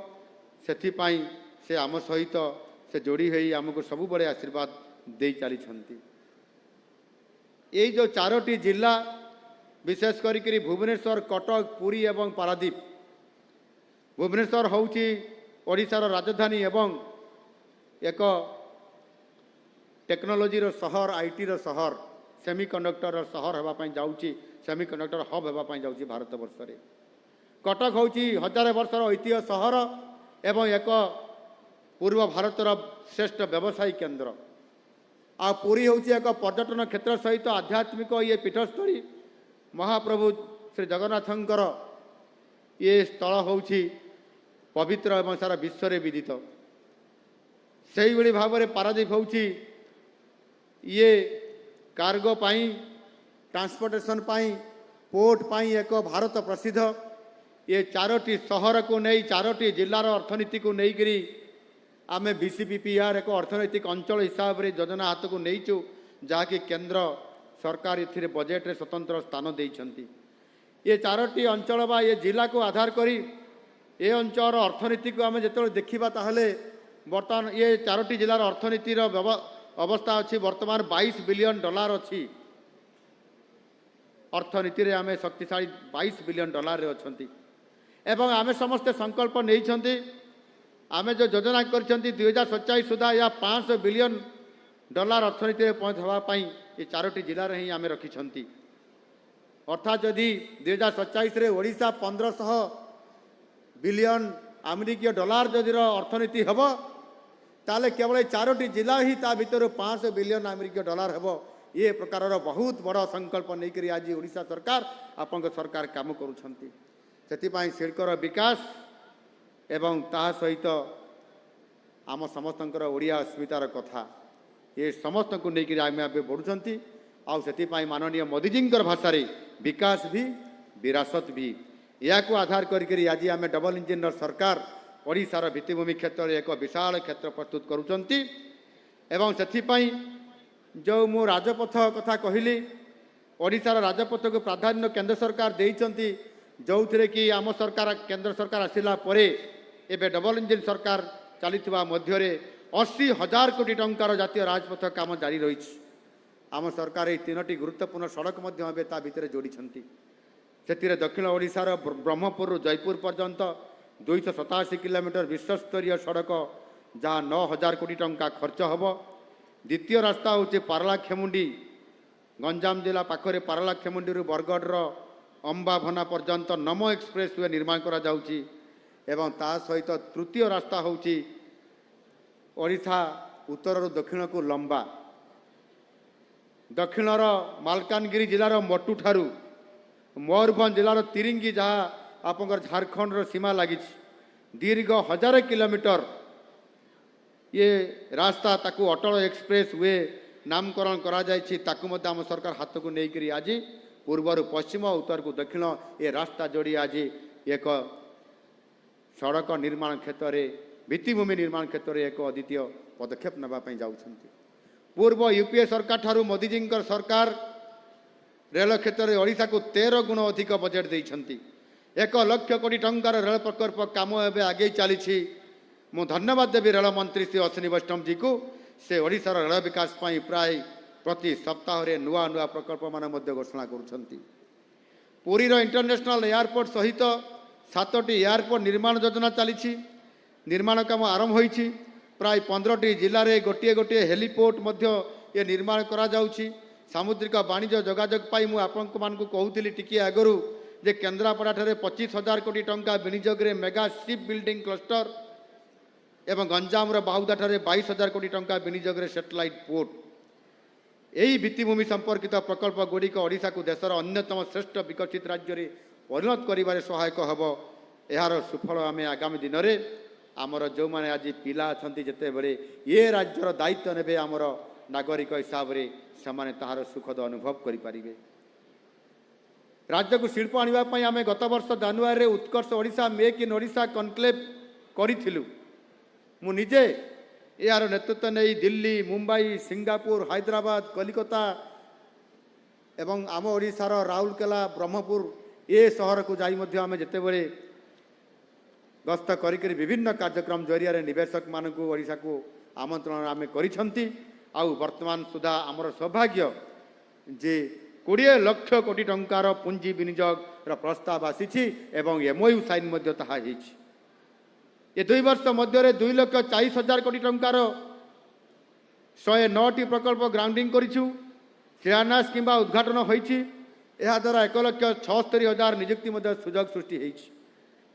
सेथि पई से आम सहित से जोड़ी होई आमको सबु बड़े आशीर्वाद दे चली ये जो 4टी जिला विशेष करी भुवनेश्वर कटक पुरी एवं पारादीप भुवनेश्वर होउची ओडिशार राजधानी एवं एक टेक्नोलोजी सहर आईटी सहर सेमीकंडक्टर सहर होगापी जाऊँगी सेमीकंडक्टर हब होगापी जाऊँगी भारत वर्ष रे कटक होउची 1000 वर्षर ऐतिह्य सहर एवं एक पूर्व भारतर श्रेष्ठ व्यवसायी केन्द्र आ पुरी होउची एक पर्यटन क्षेत्र सहित आध्यात्मिक ये पीठस्थली महाप्रभु श्री जगन्नाथंकर ये स्थल होउची पवित्र एवं सारा विश्व रे विदित सही भली भाव में पारादीप होउची ये कार्गो पाई ट्रांसपोर्टेशन पाई पोर्ट पाई एक भारत प्रसिद्ध ये 4टी सहर को नहीं 4टी जिलार अर्थनीति को नहीं करी आमे बीसीपीपीआर एक अर्थनैतिक अंचल हिसाब से योजना हाथ को नहींचु जहाँकि केंद्र सरकार इथिरे बजेट रे स्वतंत्र स्थान देइछंती ये 4टी अंचल बा ये जिला को आधार करी ये अंचल अर्थनीति को आमे जेतले देखिबा ताहले वर्तमान ये 4टी जिलार अर्थनीतिर अवस्था अच्छी वर्तमान $22 बिलियन अच्छी अर्थनीति रे आमे शक्तिशाली $22 बिलियन रे अछंती एवं आमे समस्त संकल्प नहीं आमे जो योजना करछंती 2027 सुधा या $500 बिलियन अर्थनीति पहुँच होगापाई ये 4टी जिले ही आमे रखिछंती अर्थात जदि 2027 रे ओडिशा 1500 बिलियन अमेरिकीय डॉलर जदि अर्थनीति हेबो ताले केवल 4टी जिला ही ता भीतर 500 बिलियन अमेरिकीय डॉलर हेबो ये प्रकार बहुत बड़ा संकल्प नहीं करी आज ओडिशा सरकार आपन सरकार काम करूछंती सेतिपाई सिल्कर विकास एवं ता सहित आम समस्तंकर ओडिया अस्मितार कथा ये समस्त को लेकर आम बढ़ुंट आउ माननीय मोदीजींकर भाषा विकास भी विरासत भी या को आधार करी आज आम डबल इंजिन सरकार ओडिशार भित्तिभूमि क्षेत्र में एक विशाल क्षेत्र प्रस्तुत करुचंती एवं सेथिपाई जो मु राजपथ कथा कहली ओडिशार राजपथ को प्राधान्य केंद्र सरकार देइचंती जो थे कि आम सरकार केंद्र सरकार आसिला परे एबे डबल इंजिन सरकार चलीथिबा मध्यरे 80,000 कोटी टंकार जातीय राजपथ काम जारी रही आम सरकार ये 3टी गुरुत्वपूर्ण सड़क भितर जोड़ी से दक्षिण ओडिशार ब्रह्मपुर जयपुर पर्यंत 287 किलोमीटर विश्वस्तरीय सड़क जहाँ 9,000 कोटी टंका खर्च हम द्वितीय रास्ता हूँ पारलाखेमुंडी गंजाम जिला पाखरे पारलाखेमुंडी बरगढ़ अंबाभना पर्यंत नमो एक्सप्रेस वे निर्माण करा जाउची एवं ता सहित तृतीय रास्ता हूँ ओडिशा उत्तर दक्षिण को लंबा दक्षिणर मालकानगिरी जिलार मटू ठारू मयूरभंज जिलार तिरिंगी जहाँ आपंकर झारखंड सीमा लगी दीर्घ 1000 किलोमीटर ये रास्ता ताकू अटल एक्सप्रेस वे नामकरण करा जायछि ताकू मध्य आम सरकार हाथ को लेकर आज पूर्वर पश्चिम उत्तर को दक्षिण ये रास्ता जोड़ी आज एक सड़क निर्माण क्षेत्र में भित्तिभूमि निर्माण क्षेत्र में एक अद्वितीय पदक्षेप नापी जाउछन्ति। पूर्व यूपीए सरकार ठारू मोदीजी सरकार रेल क्षेत्र में ओडिशा को 13 गुण अधिक बजेट देइछन्ति 1 लाख कोटी टंकार रेल प्रकल्प काम एवं आगे चली मु धन्यवाद देवी रेल मंत्री श्री अश्विनी वैष्णव जी को से ओडिशार रेल विकास पाई प्राय प्रति सप्ताह रे नुआ नुआ प्रकल्प मान घोषणा करुछन्ति। पुरीर इंटरनेशनल एयरपोर्ट सहित 7टी एयरपोर्ट निर्माण योजना चली निर्माण काम आरंभ होईछि प्राय 15टी जिले में गोटे गोटे हेलीपोर्ट मध्य ये निर्माण करा जाउछि। सामुद्रिक वाणिज्य जोगाजोग पाई मु आपनको मानकु कहूतिली टिके आगरु जे केन्द्रापड़ा ठारे 25,000 कोटी टंका विनियोग रे मेगा शिप बिल्डिंग क्लस्टर एवं गंजाम बाहुदा ठारे 22,000 कोटी टंका विनियोग रे सैटेलाइट पोर्ट यही भित्तिभूमि संपर्कित प्रकल्प गुड़िक ओडिशा को देशर अन्यतम श्रेष्ठ विकसित राज्य में परिणत करिबारे सहायक हब। यार सुफल आम आगामी दिन में आमर जो मैंने आज पिला अच्छा जिते बड़े ये राज्यर दायित्व ने आमर नागरिक हिसाब से सेमाने ताहार सुखद अनुभव करें। राज्य को शिल्प आने आम गत वर्ष January Utkarsh Odisha make in Odisha conclave करूँ मु निजे यार नेतृत्व नहीं दिल्ली मुंबई सिंगापुर हैदराबाद कलिकता एवं आम ओडिशार राउरकेला ब्रह्मपुर ये सहर को जाई आम जिते बड़े गस्त करी विभिन्न कार्यक्रम जरिया निवेशक मानक ओडिशा को आमंत्रण आम करिछंती। आउ वर्तमान सुधा आमर सौभाग्य जे 20 लाख कोटी टंकार पुंजी विनियोग प्रस्ताव आसी एवं एमओयू साइन मध्य ताहा हिच ये 2 वर्ष मध्य 2,40,000 कोटी टंकार 109टी प्रकल्प ग्राउंडिंग करिछु शिलान्यास किंबा उद्घाटन होईछि। यह द्वारा 1,76,000 नियुक्ति मध्य सुजोग सृष्टि होईछि।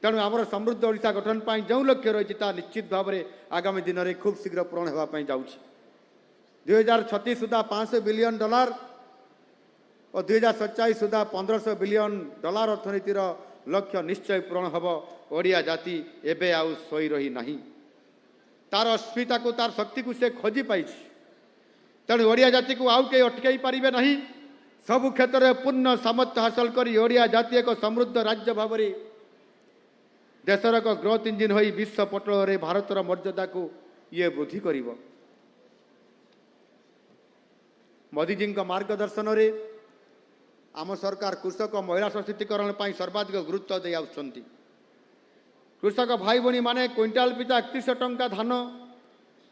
तेणु आमर समृद्ध ओडिशा गठन पाई जो लक्ष्य रही निश्चित भाव में आगामी दिन में खूब शीघ्र पूरण होगापाई जाउछि। 2036 सुधा $500 बिलियन और 2047 सुधा $1,500 बिलियन अर्थनीतिर लक्ष्य निश्चय पूरण हम। ओडिया जाति एबे आउ सोई रही नहीं तार अस्मिता को तार शक्ति को से खोजी पाई। तेणु ओडिया जाति को आउ कई अटकई पारिबे नहीं। सबु क्षेत्र में पूर्ण सामर्थ्य हासिल करी ओडिया जाति एक समृद्ध राज्य भाव में देशर एक ग्रोथ इंजिन होई विश्व पटल में भारतर मर्यादा को ये वृद्धि करिवो। मोदीजी मार्गदर्शन में आम सरकार कृषक महिला सशक्तिकरण पर सर्वाधिक गुरुत्व दे आउछंती। कृषक भाई भणी माने क्विंटाल पिछा 3100 टंका धान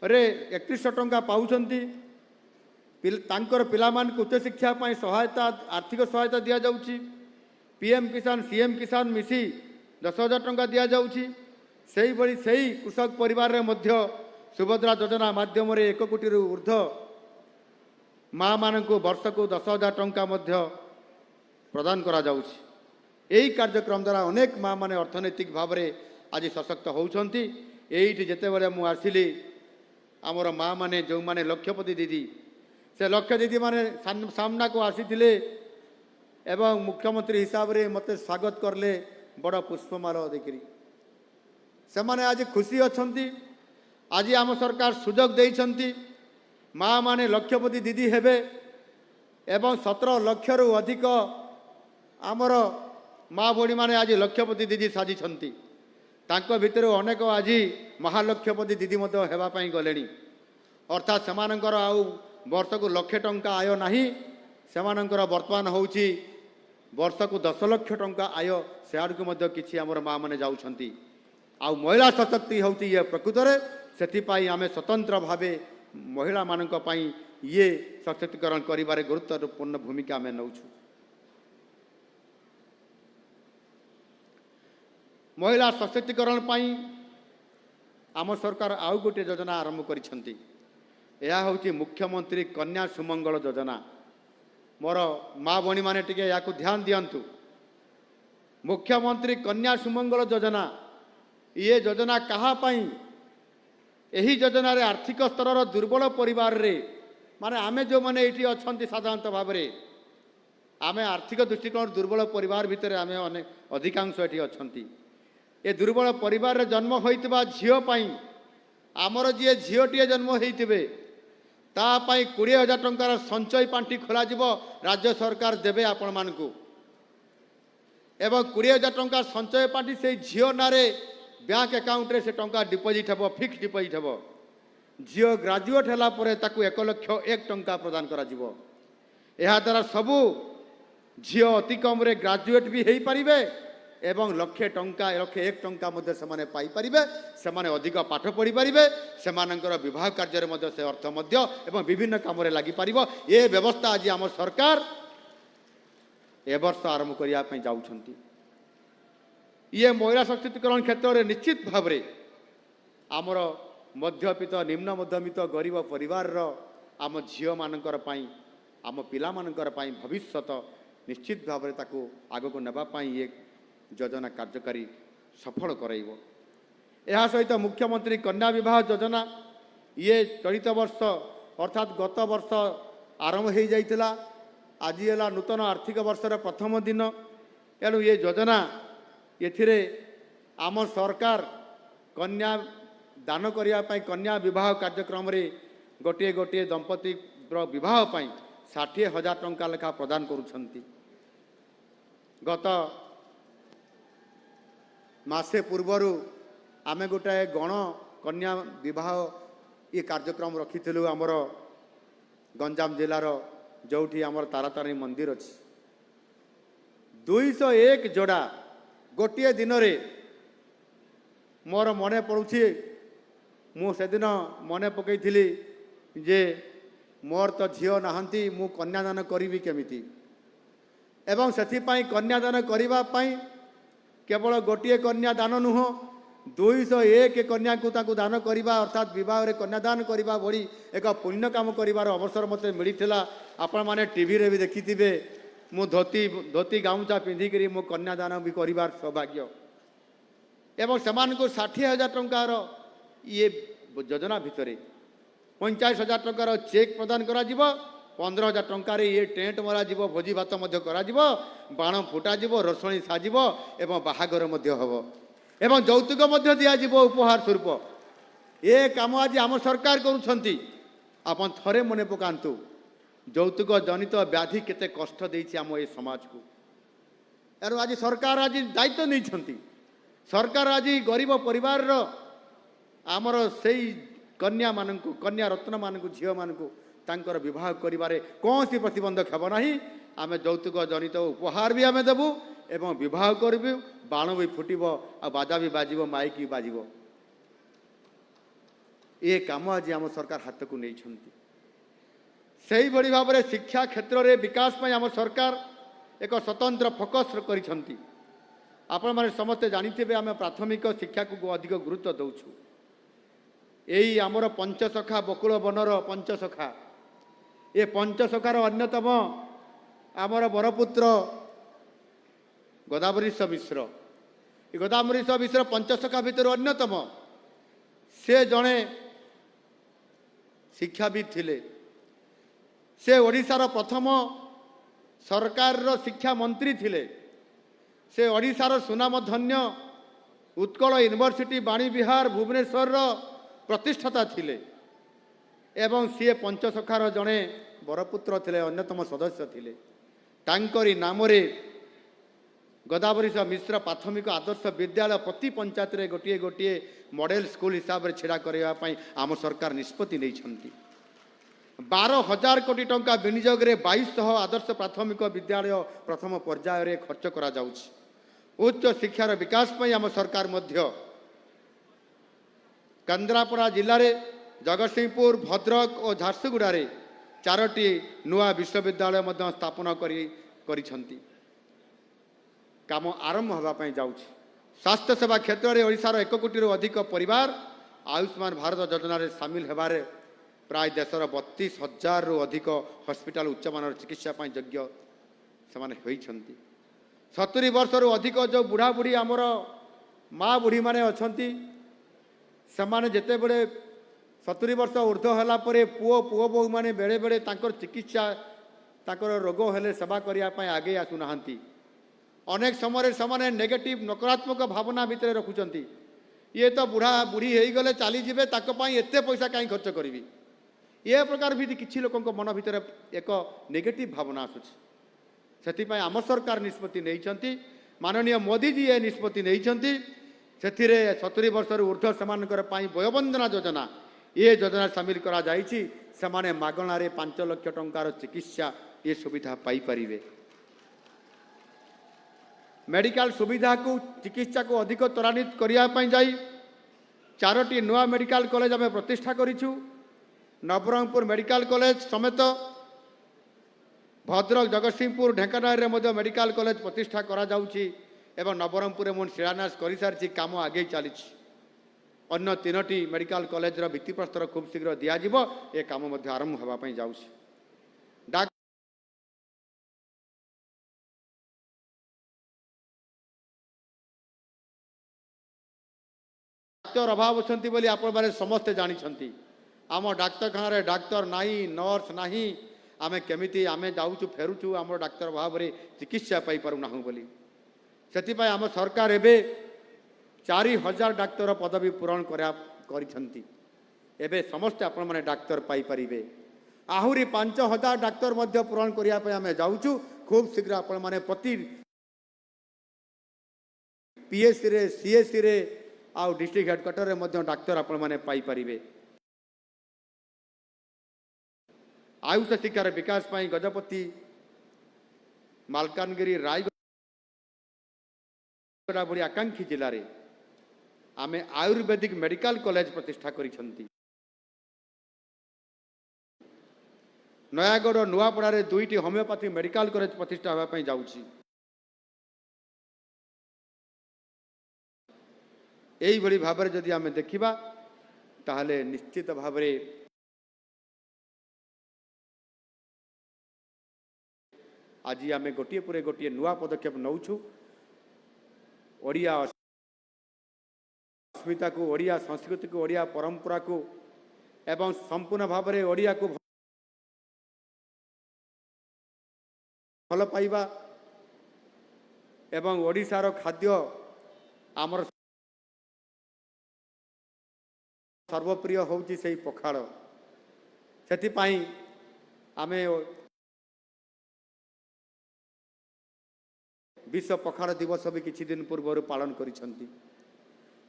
रे 3100 टंका पाउछंती। तांकर पिलामान को उच्च शिक्षा पाई सहायता आर्थिक सहायता दिया जाउची। पीएम किसान सीएम किसान मिसी 10,000 टंका दिया जाउची। सेही बड़ी सेही कृषक परिवार रे मध्य सुभद्रा योजना माध्यम रे 1 कोटी रु ऊर्ध्व माँ मान को वर्ष को 10,000 टंका मध्य प्रदान करा जाउची। यही कार्यक्रम द्वारा अनेक माँ माने अर्थनैतिक भाव में आज सशक्त होउछंती। एइठी जेते बेले मु आसिली आमर माँ माने जो माने लक्षपति दीदी से लक्ष्य दीदी माने सामना को आसीथिले एवं मुख्यमंत्री हिसाब रे मते स्वागत करले बड़ पुष्पमाला देखिरी से माने आज खुशी अछंती। आज आम सरकार सुजोग देइछंती माँ माने लक्षपति दीदी हेबे एवं 17 लाख रु अधिक आमर माँ भणी माने आज लक्षपति दीदी साजिछंती। तांको भितर अनेक आज महालक्षपति दीदी हेबाई गले अर्थात सेमानंकर आउ वर्ष को लक्षे टंका आय नहीं सेमानंकर वर्तमान होउची वर्ष को 10 लाख टंका आय से आड़ को किसी आमर माँ मैंने जाउछंती आउ महिला सशक्ति होउची ये प्रकृत में से आम स्वतंत्र भाव महिला मानक पई ये सशक्तिकरण करिबारे गुरुत्वपूर्ण भूमिका आम नौ महिला सशक्तिकरण पई आम सरकार आउ गोटे योजना आरंभ करिसंती यह हूँ मुख्यमंत्री कन्या सुमंगल योजना मोर माँ भणी मैंने टिके या ध्यान दिंतु मुख्यमंत्री कन्या सुमंगल योजना ये योजना कहापाई यही योजना रे आर्थिक स्तर दुर्बल परिवार रे माने आमे जो मैंने ये अच्छा साधारणतः भाव में आमे आर्थिक दृष्टिकोण दुर्बल परिवार भितर आमे अनेक अधिकांश ये अच्छा ये दुर्बल परिवार रे जन्म होइतबा झियो पाई आमर जी झीटीए जन्म होइतिबे तापाई 20,000 टंकार संचय पांठी खोल राज्य सरकार देवे आपण मानकु एवं 20,000 टंका संचय पांठी से झीओ नारे बैंक अकाउंट रे से टंका डिपोजिट हम फिक्स डिपोजिट हम झीओ ग्रेजुएट है 1,01,01 टंका प्रदान करा जिवो यह द्वारा सबू झीओ अति कम रे ग्रेजुएट भी हो पारिबे एवं 1,01 टंका मध्य से पाई परिबे सेमाने अधिक पाठ पढ़ी पारिबे सेमानंकर विवाह कार्य मध्य से अर्थ मध्य एवं विभिन्न काम रे लागि पारिबो ये व्यवस्था आज आम सरकार ए वर्ष आरंभ करिया पई जाउछंती ये महिला सशक्तिकरण क्षेत्र में निश्चित भाव में आमर मध्यवित्त निम्न मध्यमित गरीब परिवार आम झील मानकर पई आम पिला मानकर पई भविष्यत निश्चित भाव में ताकू आग को नेबा पई ये योजना कार्यकारी सफल कराइब यह सहित मुख्यमंत्री कन्या विवाह योजना ये चलित वर्ष अर्थात गत वर्ष आरंभ हो जाइतिला आज है नूतन आर्थिक वर्षर प्रथम दिन एणु ये योजना ये आम सरकार कन्या दान करने कन्या विवाह कार्यक्रम रे गोटे गोटे दंपति विवाह 60,000 टंका लेखा प्रदान करुछंती गत मासे पूर्वरु आमे गोटाए गण कन्या विवाह ये कार्यक्रम रखी आमर गंजाम जिलार जोठी आमर तारातारिणी मंदिर अच्छी 201 जोड़ा गोटे दिन रे मोर मने पड़ुछि मु सेदिन मने पकईथि जे मोर तो झील नाहंती मु कन्यादान करी केमिति एवं सेथिपाई कन्यादान करिबा पाई केवल गोटे कन्या दान नुह 201 कन्या को ताकू दान करवा अर्थात बह में कन्यादान करवा भली एक पुण्य काम कर अवसर मत मिलता आपण मैंने टीवी रे भी देखी थे मु धोती धोती गामुचा पिंधिक मो कन्यादान भी कर सौभाग्य एवं से 60,000 टंकार ये योजना भितर 45,000 टंकार चेक प्रदान करा 15,000 टंकार ये टेंट मरा भोजी भात बाण फुटा रोषणी साजिब एवं बाहागर हम एवं यौतुक दिज्व उपहार स्वरूप ये कम आज आम सरकार करुँच आपन थरे मन पकातु यौतुक जनित व्याधि केते कष्ट देछि आम ए समाज को एणु आज सरकार आज दायित्व नहीं सरकार आज गरीब परिवार आमर से कन्या मानक कन्या रत्न मानक झील मानक तांकर विवाह करिबारे कौन सी प्रतिबंधक हेब नाही आम यौतुक जनित उपहार भी आम देबू एवं विवाह करू बाण भी फुटब आ बाजा भी बाजिब माइक भी बाजिब ये काम आज आम सरकार हाथ को नहीं सही भली भाव में शिक्षा क्षेत्र में विकास में आम सरकार एक स्वतंत्र फोकस करिसंती आपण माने समस्ते जानिथिबे आम प्राथमिक शिक्षा को अधिक गुरुत्व दउछु यही आमर पंचसखा बकुल बनर पंचसखा ये पंचसखार अन्यतम आमर बरपुत्र गोदावरीश मिश्र ये गोदावरीश मिश्र पंचसखा भितर अन्यतम से जड़े शिक्षाविद थिले से ओडिशार प्रथम सरकार शिक्षा मंत्री थिले से ओडिशार सुनामधन्य उत्कल यूनिवर्सिटी बाणी विहार भुवनेश्वर प्रतिष्ठाता थिले एवं सी पंचसखार जड़े बरपुत्र थिले अन्यतम सदस्य थिले तांकरी नाम रे गोदावरी मिश्र प्राथमिक आदर्श विद्यालय प्रति पंचायत रे गोटे गोटे मॉडल स्कूल हिसाब से छेड़ा करने आम सरकार निष्पत्ति नहीं। 12,000 कोटी टंका विनियोग रे 2200 आदर्श प्राथमिक विद्यालय प्रथम पर्याय रे खर्च करा जाउछि। उच्च शिक्षार विकास पई आम सरकार मध्य केन्द्रापड़ा जिले में जगतसिंहपुर भद्रक और झारसुगुड़ा रे 4टी नुआ विश्वविद्यालय मध्य स्थापना करिसंती। काम आरंभ होगापाई जाउछि। स्वास्थ्य सेवा क्षेत्र में ओडिशार 1 कोटी अधिक परिवार आयुष्मान भारत योजना रे सामिल हेबारे प्राय देशर 32,000 रु अधिक हॉस्पिटल उच्चमान चिकित्सा योग्य से 70 वर्ष रु अधिक जो बुढ़ा बुढ़ी आमर माँ बुढ़ी माने अछंती सेमाने जेते बड़े 70 वर्ष ऊर्ध्व होला परे पुओ पुओ बहु माने बेले बेले तांकर चिकित्सा तांकर रोग हेले सेवा करिया पई आगे आसु नाहंती। अनेक समय से नेगेटिव नकारात्मक भावना भितर रखुचंती। ये तो बुढ़ा बुढ़ी हो गले चली जीवे ताक पई एते पैसा कहीं खर्च करी ये प्रकार भी किसी लोक मन भितर एक नेगेटिव भावना आसुछि। से आम सरकार निष्पत्ति नहीं माननीय मोदी जी ये निष्पत्ति नहीं से 70 वर्ष ऊर्ध्व से वयोवंदना योजना ये योजना सामिल करा जाइछि। सेमाने मागणारे 5 लाख टंकार चिकित्सा ये सुविधा पाई परिवे। मेडिकल सुविधा को चिकित्सा को अधिक त्वरान्वित करने जाई 4टी नुआ मेडिकल कॉलेज आम प्रतिष्ठा करिछु। नवरंगपुर मेडिकल कॉलेज समेत भद्रक जगतसिंहपुर ढेंकानाल रे मेडिकल कॉलेज प्रतिष्ठा करा जाउछि एवं नवरंगपुर मुझे शिलान्यास कर सारी काम आगे चली। अन्य 3टी मेडिकल कॉलेज भित्तिप्रस्तर खूब शीघ्र दिज्व ए काम आरंभ होगापाई जाउछि। डाक्तर अभाव अच्छी बोली आपण माने समस्ते जानी। आम डाक्तरखाना रे डाक्तर नाही नर्स नाही आमे केमिति आमे जाऊचु फेरुचु आम डाक्तर अभाव रे चिकित्सा पाई पारु नाहु बोली सेति पई आम सरकार एबे 4,000 डाक्तर पदवी पूरण करिसंती। एबे समस्त आपण माने डाक्तर पाई परिबे। आहुरी 5,000 डाक्तर मध्य पूरण करिया पई आमे जाऊचु। खूब शीघ्र आपण माने प्रति पीएससी रे सीएससी रे आउ डिस्ट्रिक्ट हेडक्वार्टर रे मध्य डाक्तर आपण माने पाई परिबे। आयुष शिक्षार विकास पाई गजपति मालकानगिरी रायगढ़ भली आकांक्षी जिले में आमे आयुर्वेदिक मेडिकल कॉलेज प्रतिष्ठा करिसंती। नयागढ़ नुआपड़ा रे 2टी होमियोपैथी मेडिकल कॉलेज प्रतिष्ठा होगा पाई जाउछि। यही भली भाव में जदि आमे देखिबा ताहले निश्चित भाव में आज आम गोटे पर गोटे नुआ पदक्षेप नौछु। ओडिया अस्मिता को ओडिया संस्कृति को ओडिया परंपरा को एवं संपूर्ण भाव में ओडिया को भल पाइबा एवं ओडिशार खाद्य आमर सर्वप्रिय होउची से पखाड़ से आमे विश्व पखाड़ दिवस भी किछि दिन पूर्व पालन करिसंती।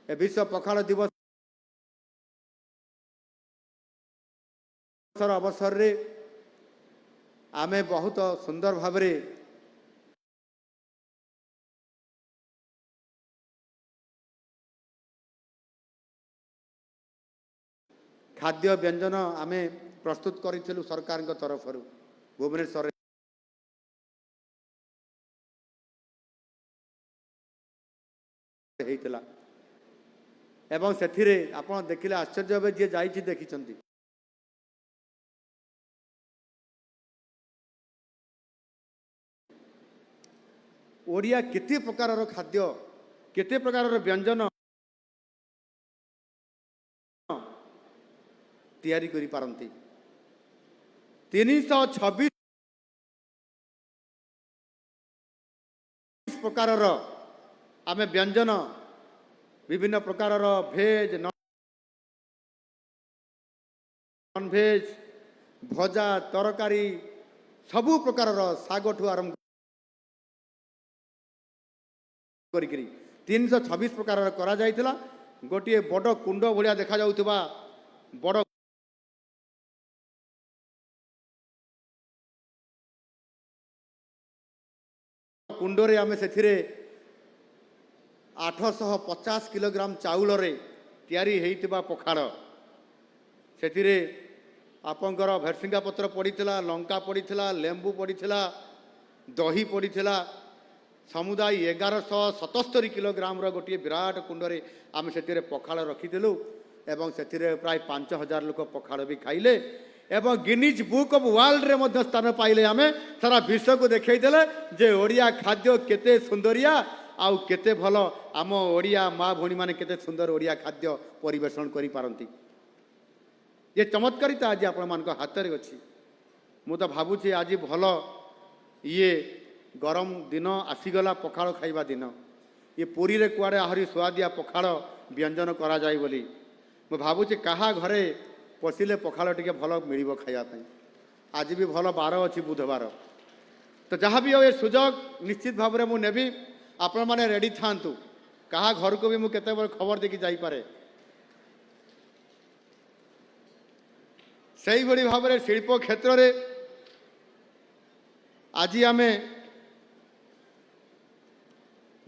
ए विश्व पखाड़ दिवस अवसर रे आमे बहुत सुंदर भाव रे खाद्य व्यंजन आमे प्रस्तुत करिथिलु सरकार तरफ भुवनेश्वर हेइतला एवं सेथिरे आपण देखिले आश्चर्य हे जे जाईछि देखिचंती। ओडिया केते प्रकार खाद्य केते प्रकार व्यंजन तैयारी करि पारंती। 326 प्रकार आमे व्यंजन विभिन्न प्रकार भेज नॉन भेज भजा तरकारी सबु प्रकार साग ठू आरंभ करी 326 प्रकार करा जाइतिला। गोटे बड़ कुंड भलिया देखा जाउथिबा बड़ कुंडरे आमे सेथिरे 850 किलोग्राम चाउल रे तैयारी हेइतिबा पखाड़ सेथिरे आपंकर भेरसिंगा पत्र पड़ीथिला, लंका पड़ीथिला, लेंबू पड़ीथिला, दही पड़ीथिला। समुदाय 1177 किलोग्राम गोटे विराट कुंडरे आम से पखाड़ रखीलु एवं से प्राय 5000 लोक पखाड़ भी खाइले एवं गिनीज बुक ऑफ वर्ल्ड रे मध्य स्थान पाइले। आम सारा विश्व को देखईदेले जे ओडिया खाद्य केते सुंदरिया आउ केते भल आम ओडिया माँ भौणी माने केते सुंदर ओडिया खाद्य परिवेषण करि पारंती। ये चमत्कारिता आज आपण मान हाथ में अच्छी। मु तो भावुची आज भल ये गरम दिन आसीगला पखाड़ खाइबा दिन ये पुरी रे कुआड़े आहरी सुआदिया पखाड़ व्यंजन करा जाय बोली मु भावुची कहा घरे पशिले पखाड़ टिके भल मिलिबो खाइबा पई। आज भी भल बार अच्छी बुधवार तो जहाँ भी हो ये सुजोग निश्चित भाव में मुझे नेबी। आपण माने रेडी थांतु कहा घर को भी मु केते बड़ खबर देखि जाई पारे। सही बड़ी भाव में शिल्प क्षेत्र रे आज आमे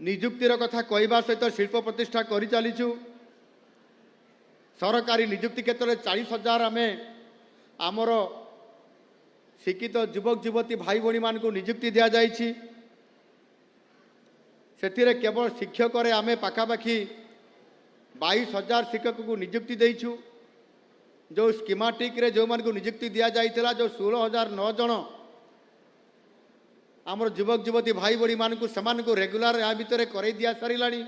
निजुक्तिर कथा कहवा सहित शिल्प प्रतिष्ठा कर चलीचु। सरकारी निजुक्ति क्षेत्र में 40,000 आमे आमर शिक्षित युवक युवती भाई भौणी मान को निजुक्ति दिया जाइछि। सेथिरे केवल शिक्षक आमे पाखापाखि 22,000 शिक्षक को निजुक्ति देइछु। जो स्कीमाटिक रे जो मान को निजुक्ति दिया जाइथिला जो 16,009 जन आमर युवक युवती भाई भौणी मान को समान को रेगुलर या भितर करई दिया सारिलाणी।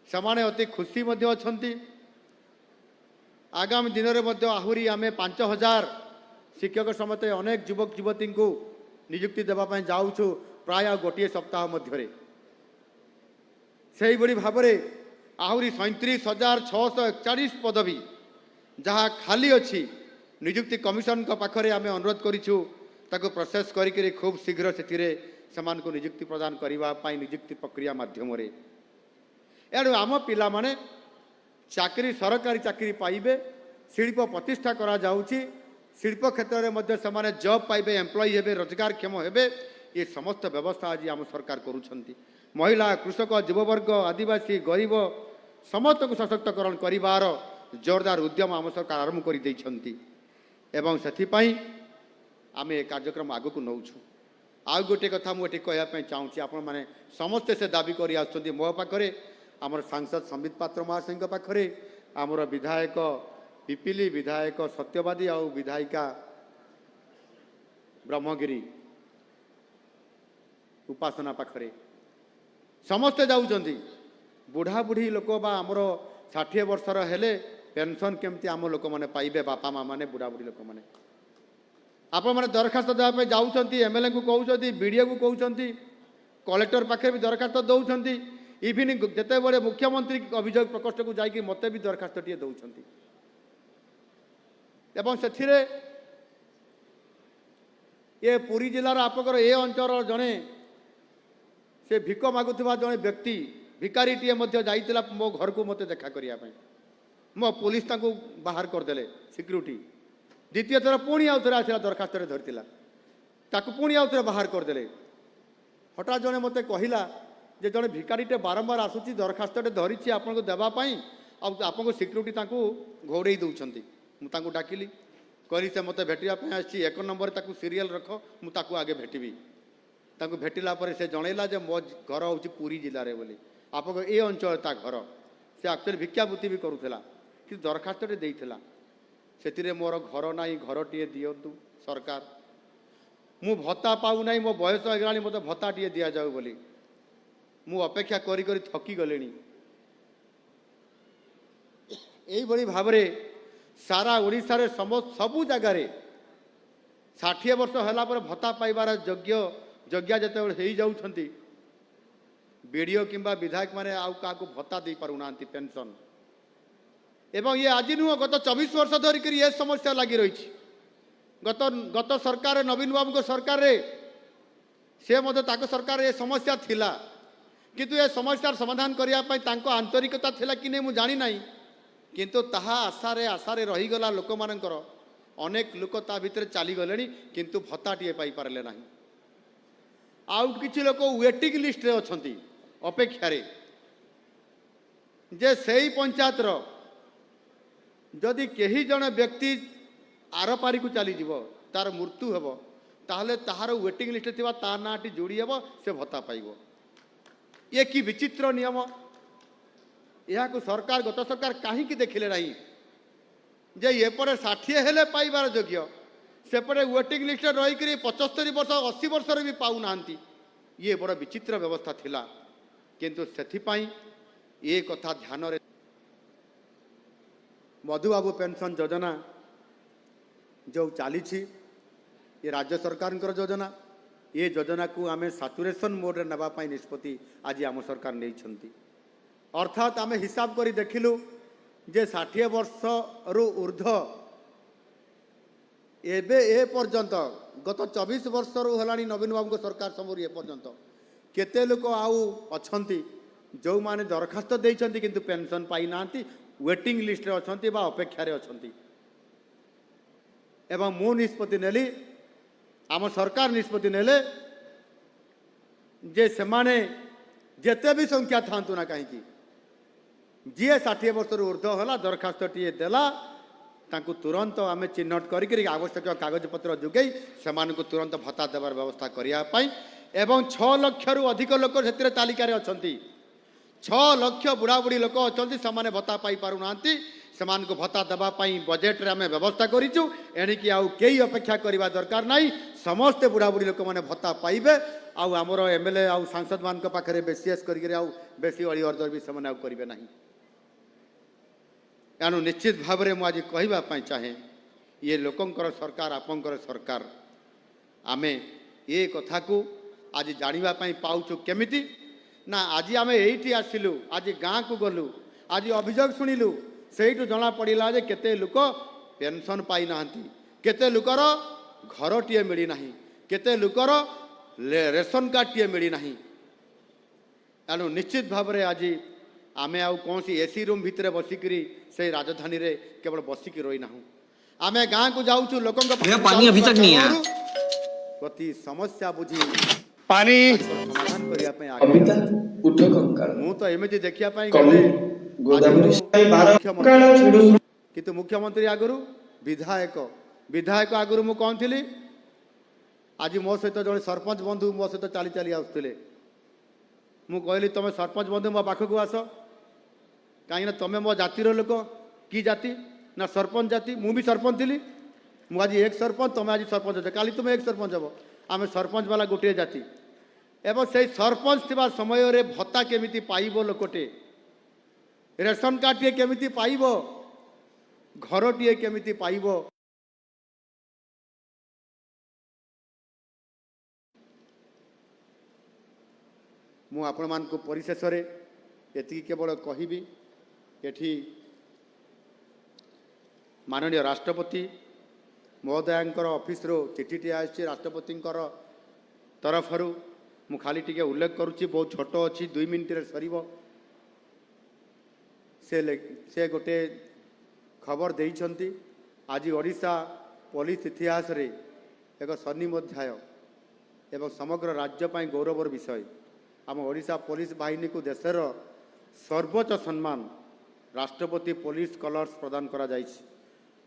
समाने अति खुशी मध्य अछंती। आगामी दिन में आहुरी आमे 5,000 शिक्षक समेत अनेक युवक युवती को निजुक्ति देवाई जाऊँ प्राय गोटे सप्ताह मध्य से बड़ी भाव में आहुरी 37,641 पदवी जहाँ खाली अच्छी निजुक्ति कमिशन पाखरे आमे अनुरोध करिछु ताको प्रोसेस करी खूब शीघ्र से निजुक्ति प्रदान करने निजुक्ति प्रक्रिया माध्यम एणु आम पिला माने चाकरी सरकारी चाकरी पाइबे शिल्प प्रतिष्ठा करा जाउची। शिल्प क्षेत्र में जॉब पाइबे एम्प्लॉय हेबे रोजगारक्षम हेबे ये समस्त व्यवस्था आज आम सरकार करुछंती। महिला कृषक युववर्ग आदिवासी गरीब समस्त को सशक्तकरण करिवार जोरदार उद्यम आम सरकार आरंभ कर देइछंती एवं सेथिपाई आमे कार्यक्रम आगु नौछु। आउ गोटे कथा मुझे कहवाई चाहूँगी आपण मैंने समस्ते से दाबी कर आसुँच मो पाखे आमर सांसद संबित पात्र महाशय पाखे आमर विधायक पिपिली विधायक सत्यवादी आउ विधायिका ब्रह्मगिरी उपासना पाखरे समस्ते जाऊँच। बुढ़ा बुढ़ी लोक बा आमर 60 वर्षर हेले पेंशन केमती आम लोक मैंने पाइबे बापा माँ मैंने बुढ़ा बुढ़ी लोक मैंने आपण मैंने दरखास्त देवाई जाऊँच। एमएलए को कहते बीडीओ को कहते कलेक्टर पाखे भी दरखास्त दौरान इवन जिते बड़े मुख्यमंत्री अभियोग प्रकोष्ठ को जाकि मत भी दरखास्त टे दौरान एवं से ये पुरी जिलार आपकर ए अंचल जड़े से भिक मागुवा जड़े व्यक्ति भिकारी टीए जाइतिला मो घर को मत देखा करने मो पुलिस ताको बाहर करदे सिक्यूरीटी द्वितीय थर पुणी आउ थे आसला दरखास्त धरती ताकू पुणी आउ थे बाहर करदे। हठात जड़े मत कहला जे जड़े भिकारीटे बारंबार आसूची दरखास्तटे धरी आपको देवाई आपको सिक्यूरीटी घोड़े दौरान मुझे डाकिली कहली से मत भेटापी आसी 1 नंबर ताकू सीरियल रख मुझे आगे भेटबी भेटिला से जनइला जे मो घर हूँ पुरी जिले में बोली आपको ये अंचल ता घर से एक्चुअली भिक्षावृत्ति भी करूला कि दरखास्तटे देइथिला से मोर घर ना घर टे दिंतु सरकार मु भत्ता पाऊ ना मो बयस होगा मत भत्ता टे दि जाऊ बोली मु अपेक्षा करी करी थकी गले। यही भाव में सारा ओडिशा रे सबू जगार 60 वर्ष होला पर भत्ता पाइबार योग्य जिते जाऊँगी बीडीओ किंबा विधायक माने आउ का भत्ता दे पारुना पेंशन एवं ये आज नुह गत 24 वर्ष धरिक ये समस्या लगी रही। गत सरकार नवीन बाबू सरकार रे से सरकार ये समस्या थिला किंतु ए समस्यार समाधान करने तांको आंतरिकता थिला कि नहीं मु जानी नहीं किंतु ताहा आशारे आशारे रहीगला लोक मानकर अनेक लोक ता भितर चली गले किंतु भत्ता टीए पाई पारले नहीं आउ किछि लोक वेटिंग लिस्ट रे अछंती अपेक्षारे जे सेही पंचायत रो जदि केही जण व्यक्ति आर पारी को चली जीव तार मृत्यु हेब ताहले ताहार वेटिंग लिस्ट थिबा ता नाटी जोड़ी हेब से भत्ता पाइबो ये कि विचित्र नियम यह को सरकार गत सरकार कहीं देखिले नहीं जे एपटे 60 हेले पाइबार योग्य सेपटे वेटिंग लिस्ट रही 75 वर्ष 80 वर्ष भी पाऊ नांती ये बड़ विचित्र व्यवस्था थिला किंतु सेथिपाई ये कथा ध्यान रे मधुबाबू पेंशन योजना जो चली ये राज्य सरकार योजना ये योजना को आम साचुरेशन मोड रे नवाई निष्पत्ति आज आम सरकार नहीं अर्थात आम हिसाब करी देखिलु जे 60 वर्ष रु ऊर्ध्व एबे ए पर्यंत गत 24 वर्ष रु हलानी नवीन बाबू सरकार समूह ए पर्यंत केते लोक आउ अछंती जो माने दरखास्त देइछंती किंतु पेंशन पाई नांती वेटिंग लिस्ट रे अछंती बा अपेक्षा रे अछंती एवं मु निष्पत्ति नेली आम सरकार निष्पत्ति नेले जे सेमाने जेते भी संख्या थांतु ना कहीं जी 60 वर्ष ऊर्ध्व है दरखास्त टी देला तांकु तुरंत आम चिन्हट करी आवश्यक कागज पत्र जुगई से तुरंत भत्ता देवार व्यवस्था करने एवं 6 लाख रु अधिक लोक से तालिकार अच्छा 6 लाख बुढ़ा बुढ़ी लोक अच्छा से भत्ता पाई पारु नांती सेमानकु भत्ता देवाई बजेट रे आमे व्यवस्था करिचु एणिकी आउ केही अपेक्षा करबा दरकार नाही समस्ते बुढ़ा बुढ़ी लोक माने भत्ता पाइबे आउ आमर एमएलए आउ सांसद मान पाखे विशेष करके आउ बेसी अड़ी अर्दर भी सेमाने आउ करिवे नाही एणु निश्चित भाव में मुझे कहवाई चाहे ये लोकंकर सरकार आपंकर सरकार आमे ये कथा को आज जानापी पाचु केमिति ना आज आम ये आसिलु आज गाँ को गलु आज अभियोग शुणिलु से जना पड़ा जे केते लोक पेंशन पाई नांती केते लोकर घर टीए मिली नाही केते लोकर रेशन कार्ड टीए मिली नाही एणु निश्चित भाव में आज आमे आउ कौन सी एसी रूम भितर बसिकी से राजधानी रे केवल बसिकी रही ना आमे गाँ को जाऊँ लोक पानी अभी तक नहीं आया प्रति समस्या बुझी पानी समाधान करने मु तो एमती देखिया किंतु मुख्यमंत्री आगु विधायक विधायक आगु मु कौन थी आज मो सहित जड़े सरपंच बंधु मो सहित चली चली आसुले मु कहली तुम सरपंच बंधु मो पाखक आस कहीं तुम मो जातिर लोक कि जाति ना सरपंच जाति मु भी सरपंच थी मुझे एक सरपंच तुम आज सरपंच काली तुम एक सरपंच हम आम सरपंच वाला गोटे जाति एवं से सरपंच थिबा समय रे भत्ता केमिति पाइबो लोकटे रेशन कार्ड टे केमिति पाइबो घर टे केमिति पाइबो मु आपण मान को परिशेष रे एति केवल कहिबी एठी माननीय राष्ट्रपति महोदयांकर ऑफिस रो चिठीटी आसी राष्ट्रपति तरफरु मु खाली टिके उल्लेख करुच्ची बहुत छोट अच्छी 2 मिनिट रे सरीबो से गोटे खबर देइछंती आज ओडिशा पुलिस इतिहास रे एक स्वर्णिम अध्याय एवं समग्र राज्य पाई गौरवर विषय आम ओडिशा पुलिस बाहिनी को देशर सर्वोच्च सम्मान राष्ट्रपति पुलिस कलर्स प्रदान करा जाइछि।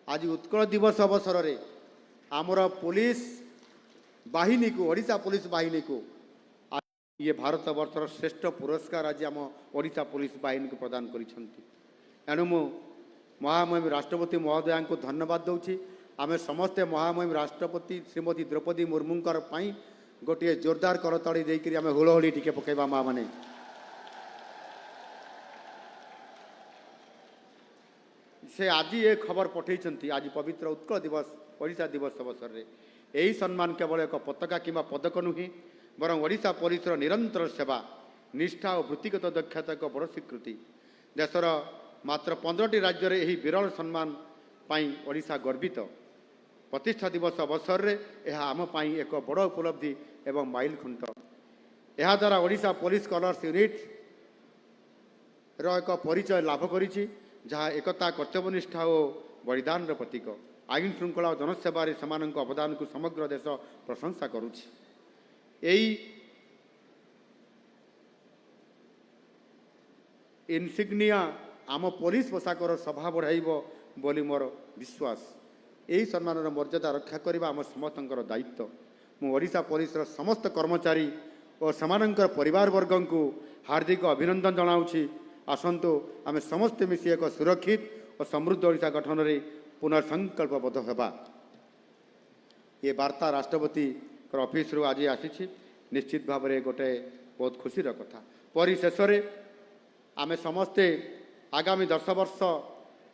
आज उत्कल दिवस अवसर रे आमर पुलिस बाहिनी को ओडिशा पुलिस बाहिनी को ये भारत वर्षर श्रेष्ठ पुरस्कार आज आम ओडिशा पुलिस बाहिनी को प्रदान करिसेंती एणु मु महामहिम राष्ट्रपति महोदया को धन्यवाद दउछि आमे समस्ते महामहिम राष्ट्रपति श्रीमती द्रौपदी मुर्मूंकर पाई गोटे जोरदार करताड़ी देकरी आमे हुलहुली टिके पकेबा मा माने से आज ये खबर पठेइछंती आज पवित्र उत्कल दिवस ओडिशा दिवस अवसर रे यही सम्मान केवल एक पताका किंवा पदक नुहे बरं ओडिशा पुलिस निरंतर सेवा निष्ठा और वृत्तिगत दक्षता एक बड़ स्वीकृति देशर मात्र 15टी राज्य में यही विरल सम्मान पाई ओडिशा गर्वित प्रतिष्ठा दिवस अवसर रे यह आम पाई एक बड़ उपलब्धि एवं माइल खुंट ଏହା ଦ୍ୱାରା ଓଡ଼ିଶା पुलिस कलर्स यूनिट एक परिचय लाभ करिछि जहाँ एकता कर्तव्यनिष्ठा और बलिदान प्रतीक आईन श्रृंखला और जनसेवार से अवदान को समग्र देश प्रशंसा करुछि। इनसिग्निया आम पुलिस पोशाकर सभा बढ़ाइब बोली मोर विश्वास। यही सम्मान मर्यादा रक्षा करने आम समस्त दायित्व। मु ओडिशा पुलिस समस्त कर्मचारी और समानंकर परिवार वर्ग को हार्दिक अभिनंदन जनाऊँगी। आसंतु आमे समस्ते मिसी एक सुरक्षित और समृद्ध ओडिशा गठन में पुनर्संकल्पबद्ध होगा। ये वार्ता राष्ट्रपति ऑफिस रु आज आसी निश्चित भाव में गोटे बहुत खुशीर कथा। परिशेष आमे समस्ते आगामी 10 वर्ष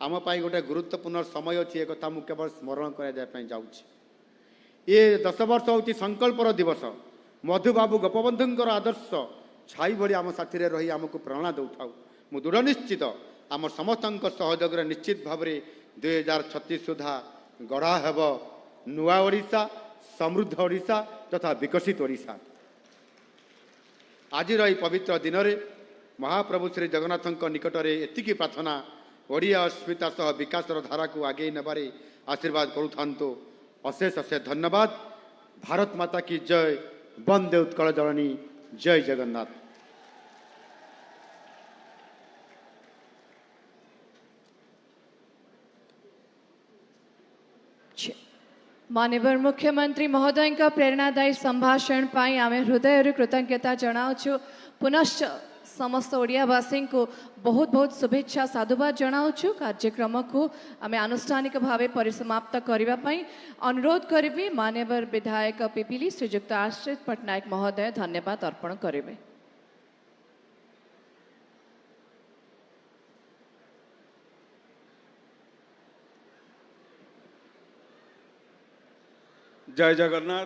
आम पाई गोटे गुरुत्वपूर्ण समय अच्छी एक कथा मुझे केवल स्मरण कराई जाऊँगी। ये 10 वर्ष हूँ संकल्पर दिवस। मधुबाबू गोपबंधुंकर आदर्श छाई भली आम साथी रही आमको प्रेरणा दौथाऊ। मु दृढ़ निश्चित आम समस्त सहयोग निश्चित भाव में 2036 सुधा गढ़ा हेब नुआ ओडिशा, समृद्ध ओडिशा तथा विकसित ओडिशा। आज पवित्र दिन में महाप्रभु श्री जगन्नाथ निकट में एतिकी प्रार्थना ओडिया अस्मिता सह विकास धारा को आगे नेबारे आशीर्वाद करूथांतो। अशेष अशेष धन्यवाद। भारत माता की जय। वंदे उत्कल जननी। जय जगन्नाथ। माननीय मुख्यमंत्री महोदय का प्रेरणादायी संभाषण पाई आमे हृदय कृतज्ञता जनाऊँ। पुनश्च समस्त ओडियावासी को बहुत बहुत शुभेच्छा साधुवाद जनाऊँ। कार्यक्रम को आमे आनुष्ठानिक भाव परिसमाप्त करने अनुरोध करी। माननीय विधायक पिपिली श्रीजुक्त आश्रित पट्टनायक महोदय धन्यवाद अर्पण करेंगे। जय जगन्नाथ।